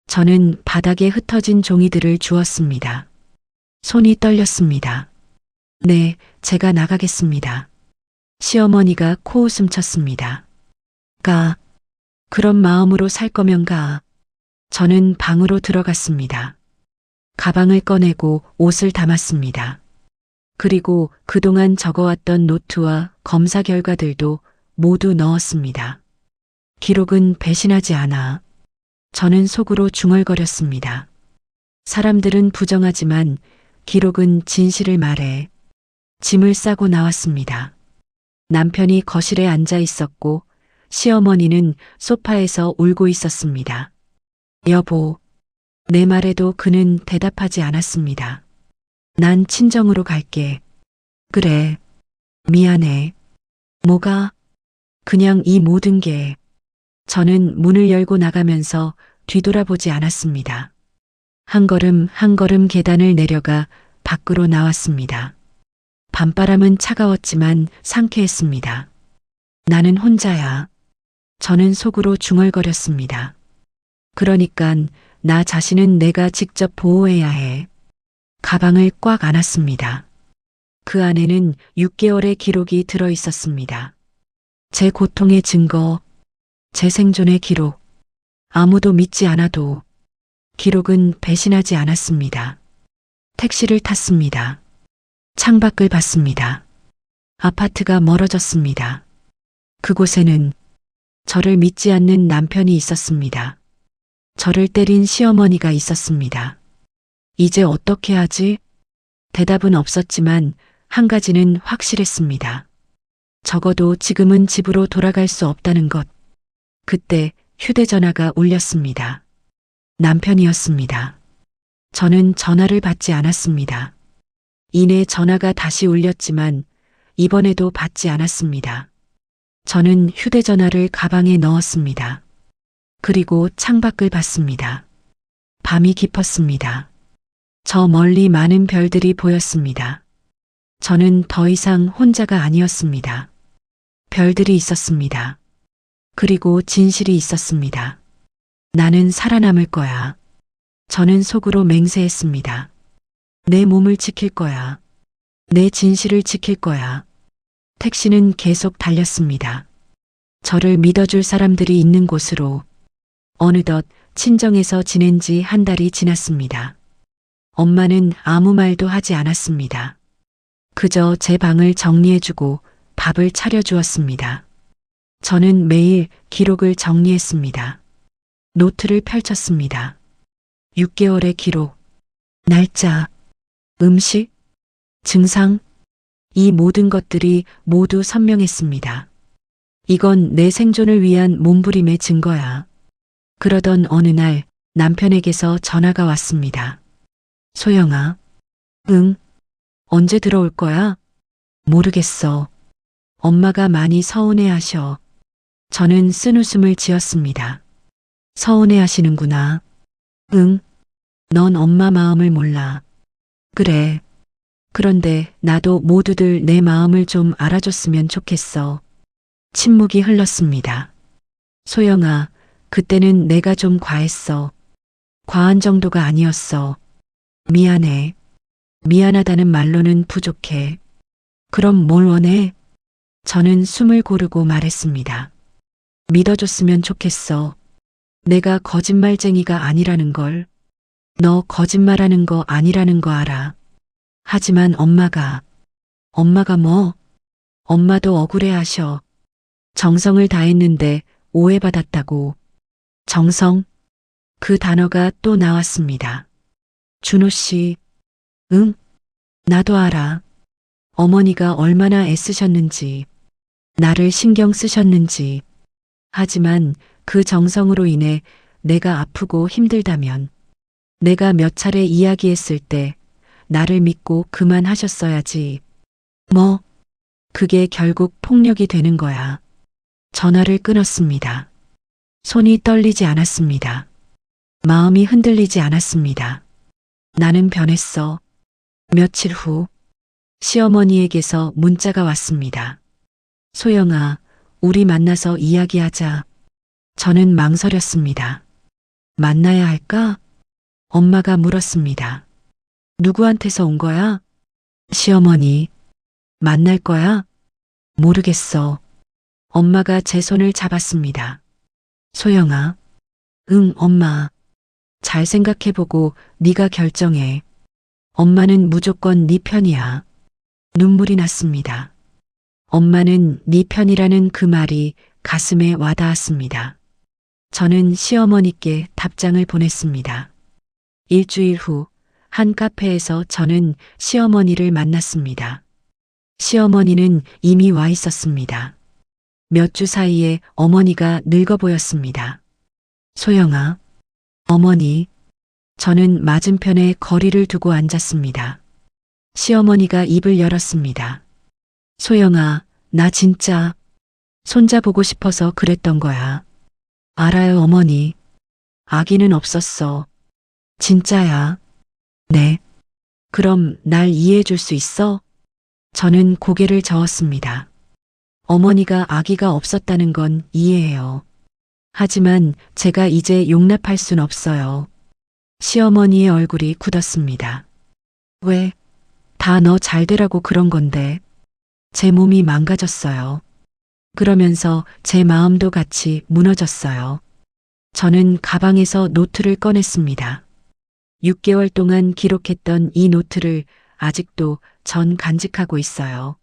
저는 바닥에 흩어진 종이들을 주웠습니다. 손이 떨렸습니다. 네, 제가 나가겠습니다. 시어머니가 코웃음 쳤습니다. 가. 그런 마음으로 살 거면 가. 저는 방으로 들어갔습니다. 가방을 꺼내고 옷을 담았습니다. 그리고 그동안 적어왔던 노트와 검사 결과들도 모두 넣었습니다. 기록은 배신하지 않아. 저는 속으로 중얼거렸습니다. 사람들은 부정하지만 기록은 진실을 말해. 짐을 싸고 나왔습니다. 남편이 거실에 앉아 있었고 시어머니는 소파에서 울고 있었습니다. 여보, 내 말에도 그는 대답하지 않았습니다. 난 친정으로 갈게. 그래. 미안해. 뭐가? 그냥 이 모든 게. 저는 문을 열고 나가면서 뒤돌아보지 않았습니다. 한 걸음 한 걸음 계단을 내려가 밖으로 나왔습니다. 밤바람은 차가웠지만 상쾌했습니다. 나는 혼자야. 저는 속으로 중얼거렸습니다. 그러니깐 나 자신은 내가 직접 보호해야 해. 가방을 꽉 안았습니다. 그 안에는 6개월의 기록이 들어 있었습니다. 제 고통의 증거, 제 생존의 기록. 아무도 믿지 않아도 기록은 배신하지 않았습니다. 택시를 탔습니다. 창밖을 봤습니다. 아파트가 멀어졌습니다. 그곳에는 저를 믿지 않는 남편이 있었습니다. 저를 때린 시어머니가 있었습니다. 이제 어떻게 하지? 대답은 없었지만 한 가지는 확실했습니다. 적어도 지금은 집으로 돌아갈 수 없다는 것. 그때 휴대전화가 울렸습니다. 남편이었습니다. 저는 전화를 받지 않았습니다. 이내 전화가 다시 울렸지만 이번에도 받지 않았습니다. 저는 휴대전화를 가방에 넣었습니다. 그리고 창밖을 봤습니다. 밤이 깊었습니다. 저 멀리 많은 별들이 보였습니다. 저는 더 이상 혼자가 아니었습니다. 별들이 있었습니다. 그리고 진실이 있었습니다. 나는 살아남을 거야. 저는 속으로 맹세했습니다. 내 몸을 지킬 거야. 내 진실을 지킬 거야. 택시는 계속 달렸습니다. 저를 믿어줄 사람들이 있는 곳으로. 어느덧 친정에서 지낸 지 한 달이 지났습니다. 엄마는 아무 말도 하지 않았습니다. 그저 제 방을 정리해주고 밥을 차려주었습니다. 저는 매일 기록을 정리했습니다. 노트를 펼쳤습니다. 6개월의 기록, 날짜, 음식, 증상, 이 모든 것들이 모두 선명했습니다. 이건 내 생존을 위한 몸부림의 증거야. 그러던 어느 날 남편에게서 전화가 왔습니다. 소영아. 응. 언제 들어올 거야? 모르겠어. 엄마가 많이 서운해하셔. 저는 쓴웃음을 지었습니다. 서운해하시는구나. 응. 넌 엄마 마음을 몰라. 그래. 그런데 나도 모두들 내 마음을 좀 알아줬으면 좋겠어. 침묵이 흘렀습니다. 소영아, 그때는 내가 좀 과했어. 과한 정도가 아니었어. 미안해. 미안하다는 말로는 부족해. 그럼 뭘 원해? 저는 숨을 고르고 말했습니다. 믿어줬으면 좋겠어. 내가 거짓말쟁이가 아니라는 걸. 너 거짓말하는 거 아니라는 거 알아. 하지만 엄마가 뭐? 엄마도 억울해하셔. 정성을 다했는데 오해받았다고. 정성? 그 단어가 또 나왔습니다. 준호 씨. 응? 나도 알아. 어머니가 얼마나 애쓰셨는지, 나를 신경 쓰셨는지. 하지만 그 정성으로 인해 내가 아프고 힘들다면, 내가 몇 차례 이야기했을 때 나를 믿고 그만하셨어야지. 뭐, 그게 결국 폭력이 되는 거야. 전화를 끊었습니다. 손이 떨리지 않았습니다. 마음이 흔들리지 않았습니다. 나는 변했어. 며칠 후, 시어머니에게서 문자가 왔습니다. 소영아, 우리 만나서 이야기하자. 저는 망설였습니다. 만나야 할까? 엄마가 물었습니다. 누구한테서 온 거야? 시어머니. 만날 거야? 모르겠어. 엄마가 제 손을 잡았습니다. 소영아. 응, 엄마. 잘 생각해보고 네가 결정해. 엄마는 무조건 네 편이야. 눈물이 났습니다. 엄마는 네 편이라는 그 말이 가슴에 와닿았습니다. 저는 시어머니께 답장을 보냈습니다. 일주일 후 한 카페에서 저는 시어머니를 만났습니다. 시어머니는 이미 와 있었습니다. 몇 주 사이에 어머니가 늙어 보였습니다. 소영아, 어머니. 저는 맞은편에 거리를 두고 앉았습니다. 시어머니가 입을 열었습니다. 소영아, 나 진짜 손자 보고 싶어서 그랬던 거야. 알아요, 어머니. 아기는 없었어. 진짜야. 네. 그럼 날 이해해 줄 수 있어? 저는 고개를 저었습니다. 어머니가 아기가 없었다는 건 이해해요. 하지만 제가 이제 용납할 순 없어요. 시어머니의 얼굴이 굳었습니다. 왜? 다 너 잘 되라고 그런 건데. 제 몸이 망가졌어요. 그러면서 제 마음도 같이 무너졌어요. 저는 가방에서 노트를 꺼냈습니다. 6개월 동안 기록했던 이 노트를 아직도 전 간직하고 있어요.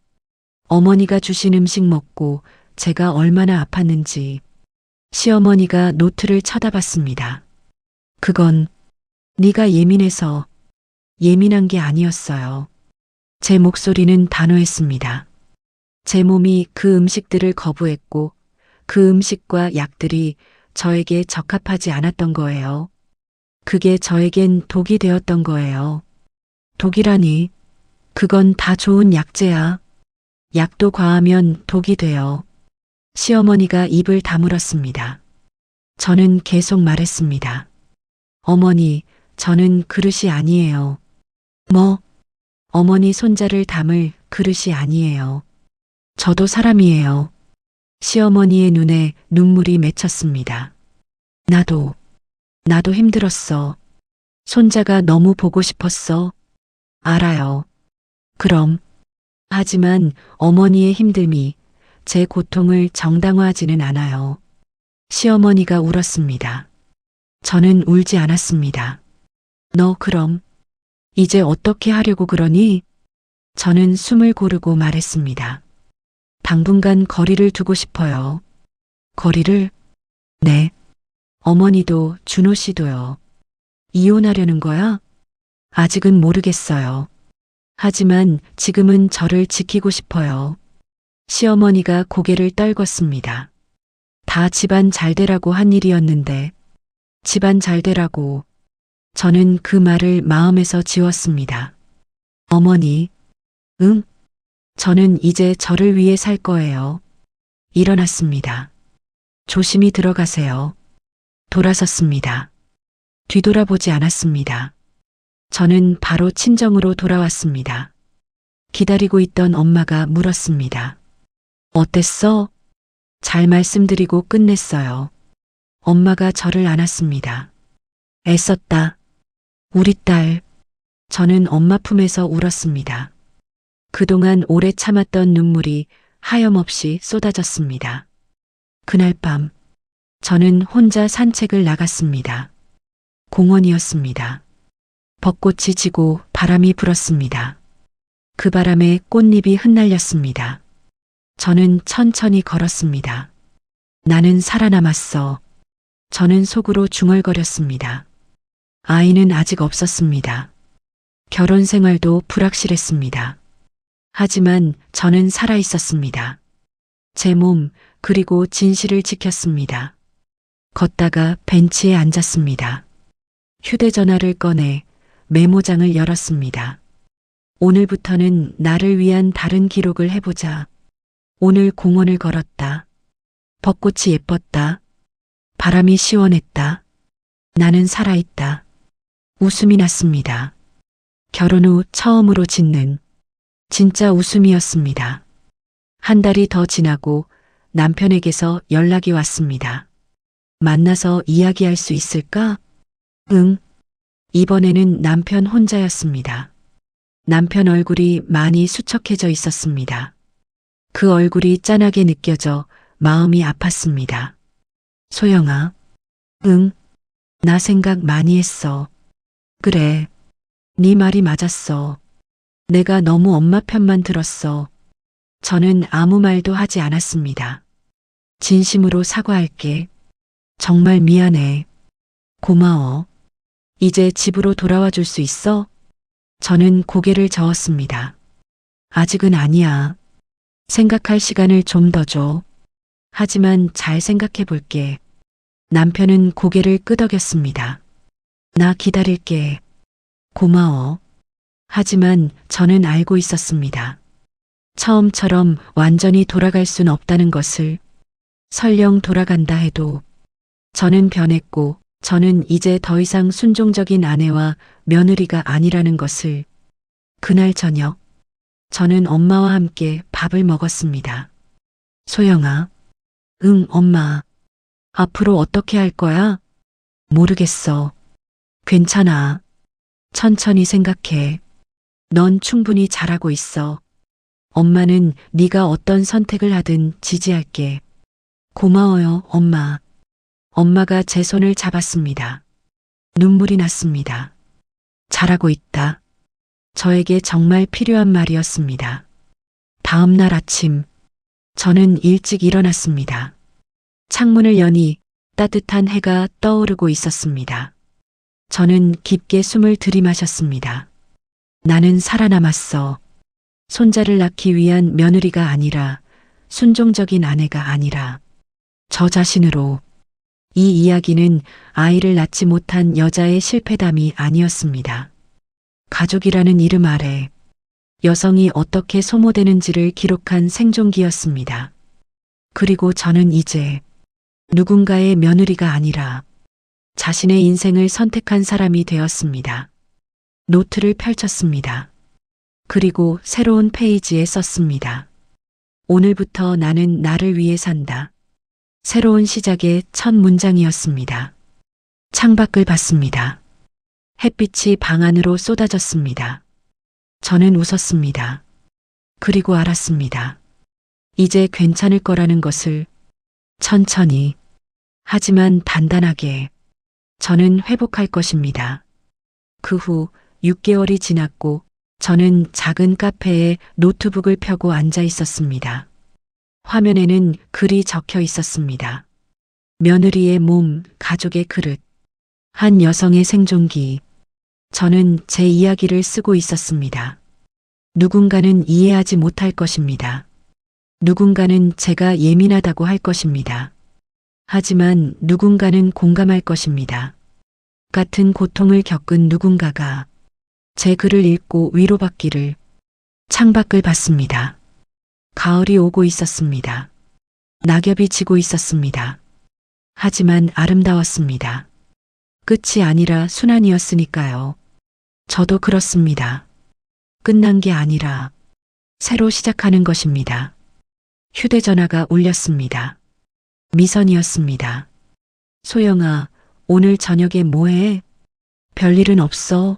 어머니가 주신 음식 먹고 제가 얼마나 아팠는지. 시어머니가 노트를 쳐다봤습니다. 그건 네가 예민해서. 예민한 게 아니었어요. 제 목소리는 단호했습니다. 제 몸이 그 음식들을 거부했고 그 음식과 약들이 저에게 적합하지 않았던 거예요. 그게 저에겐 독이 되었던 거예요. 독이라니. 그건 다 좋은 약재야. 약도 과하면 독이 돼요. 시어머니가 입을 다물었습니다. 저는 계속 말했습니다. 어머니, 저는 그릇이 아니에요. 뭐? 어머니 손자를 담을 그릇이 아니에요. 저도 사람이에요. 시어머니의 눈에 눈물이 맺혔습니다. 나도 힘들었어. 손자가 너무 보고 싶었어. 알아요. 그럼. 하지만 어머니의 힘듦이 제 고통을 정당화하지는 않아요. 시어머니가 울었습니다. 저는 울지 않았습니다. 너 그럼 이제 어떻게 하려고 그러니? 저는 숨을 고르고 말했습니다. 당분간 거리를 두고 싶어요. 거리를? 네. 어머니도 준호 씨도요. 이혼하려는 거야? 아직은 모르겠어요. 하지만 지금은 저를 지키고 싶어요. 시어머니가 고개를 떨궜습니다. 다 집안 잘 되라고 한 일이었는데, 집안 잘 되라고. 저는 그 말을 마음에서 지웠습니다. 어머니, 응? 저는 이제 저를 위해 살 거예요. 일어났습니다. 조심히 들어가세요. 돌아섰습니다. 뒤돌아보지 않았습니다. 저는 바로 친정으로 돌아왔습니다. 기다리고 있던 엄마가 물었습니다. 어땠어? 잘 말씀드리고 끝냈어요. 엄마가 저를 안았습니다. 애썼다. 우리 딸. 저는 엄마 품에서 울었습니다. 그동안 오래 참았던 눈물이 하염없이 쏟아졌습니다. 그날 밤, 저는 혼자 산책을 나갔습니다. 공원이었습니다. 벚꽃이 지고 바람이 불었습니다. 그 바람에 꽃잎이 흩날렸습니다. 저는 천천히 걸었습니다. 나는 살아남았어. 저는 속으로 중얼거렸습니다. 아이는 아직 없었습니다. 결혼 생활도 불확실했습니다. 하지만 저는 살아 있었습니다. 제 몸, 그리고 진실을 지켰습니다. 걷다가 벤치에 앉았습니다. 휴대전화를 꺼내 메모장을 열었습니다. 오늘부터는 나를 위한 다른 기록을 해보자. 오늘 공원을 걸었다. 벚꽃이 예뻤다. 바람이 시원했다. 나는 살아있다. 웃음이 났습니다. 결혼 후 처음으로 짓는 진짜 웃음이었습니다. 한 달이 더 지나고 남편에게서 연락이 왔습니다. 만나서 이야기할 수 있을까? 응. 이번에는 남편 혼자였습니다. 남편 얼굴이 많이 수척해져 있었습니다. 그 얼굴이 짠하게 느껴져 마음이 아팠습니다. 소영아. 응. 나 생각 많이 했어. 그래. 네 말이 맞았어. 내가 너무 엄마 편만 들었어. 저는 아무 말도 하지 않았습니다. 진심으로 사과할게. 정말 미안해. 고마워. 이제 집으로 돌아와 줄 수 있어? 저는 고개를 저었습니다. 아직은 아니야. 생각할 시간을 좀 더 줘. 하지만 잘 생각해 볼게. 남편은 고개를 끄덕였습니다. 나 기다릴게. 고마워. 하지만 저는 알고 있었습니다. 처음처럼 완전히 돌아갈 순 없다는 것을. 설령 돌아간다 해도 저는 변했고 저는 이제 더 이상 순종적인 아내와 며느리가 아니라는 것을. 그날 저녁 저는 엄마와 함께 밥을 먹었습니다. 소영아. 응, 엄마. 앞으로 어떻게 할 거야? 모르겠어. 괜찮아. 천천히 생각해. 넌 충분히 잘하고 있어. 엄마는 네가 어떤 선택을 하든 지지할게. 고마워요, 엄마. 엄마가 제 손을 잡았습니다. 눈물이 났습니다. 잘하고 있다. 저에게 정말 필요한 말이었습니다. 다음 날 아침, 저는 일찍 일어났습니다. 창문을 여니 따뜻한 해가 떠오르고 있었습니다. 저는 깊게 숨을 들이마셨습니다. 나는 살아남았어. 손자를 낳기 위한 며느리가 아니라, 순종적인 아내가 아니라, 저 자신으로. 이 이야기는 아이를 낳지 못한 여자의 실패담이 아니었습니다. 가족이라는 이름 아래 여성이 어떻게 소모되는지를 기록한 생존기였습니다. 그리고 저는 이제 누군가의 며느리가 아니라 자신의 인생을 선택한 사람이 되었습니다. 노트를 펼쳤습니다. 그리고 새로운 페이지에 썼습니다. 오늘부터 나는 나를 위해 산다. 새로운 시작의 첫 문장이었습니다. 창밖을 봤습니다. 햇빛이 방 안으로 쏟아졌습니다. 저는 웃었습니다. 그리고 알았습니다. 이제 괜찮을 거라는 것을. 천천히, 하지만 단단하게. 저는 회복할 것입니다. 그 후 6개월이 지났고 저는 작은 카페에 노트북을 펴고 앉아 있었습니다. 화면에는 글이 적혀 있었습니다. 며느리의 몸, 가족의 그릇, 한 여성의 생존기. 저는 제 이야기를 쓰고 있었습니다. 누군가는 이해하지 못할 것입니다. 누군가는 제가 예민하다고 할 것입니다. 하지만 누군가는 공감할 것입니다. 같은 고통을 겪은 누군가가 제 글을 읽고 위로받기를. 창밖을 봤습니다. 가을이 오고 있었습니다. 낙엽이 지고 있었습니다. 하지만 아름다웠습니다. 끝이 아니라 순환이었으니까요. 저도 그렇습니다. 끝난 게 아니라 새로 시작하는 것입니다. 휴대전화가 울렸습니다. 미선이었습니다. 소영아, 오늘 저녁에 뭐해? 별일은 없어.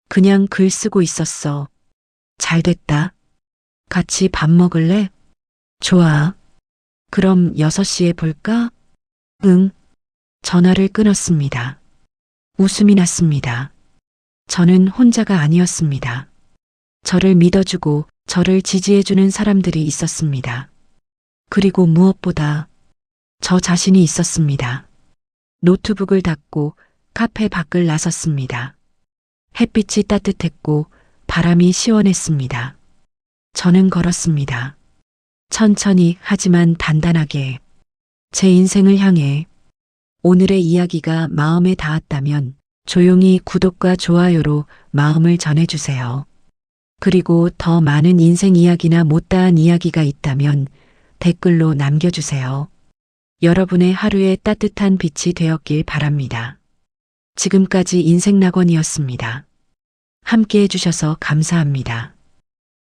그냥 글 쓰고 있었어. 잘 됐다. 같이 밥 먹을래? 좋아. 그럼 6시에 볼까? 응. 전화를 끊었습니다. 웃음이 났습니다. 저는 혼자가 아니었습니다. 저를 믿어주고 저를 지지해주는 사람들이 있었습니다. 그리고 무엇보다 저 자신이 있었습니다. 노트북을 닫고 카페 밖을 나섰습니다. 햇빛이 따뜻했고 바람이 시원했습니다. 저는 걸었습니다. 천천히 하지만 단단하게 제 인생을 향해. 오늘의 이야기가 마음에 닿았다면 조용히 구독과 좋아요로 마음을 전해주세요. 그리고 더 많은 인생 이야기나 못다한 이야기가 있다면 댓글로 남겨주세요. 여러분의 하루에 따뜻한 빛이 되었길 바랍니다. 지금까지 인생낙원이었습니다. 함께 해주셔서 감사합니다.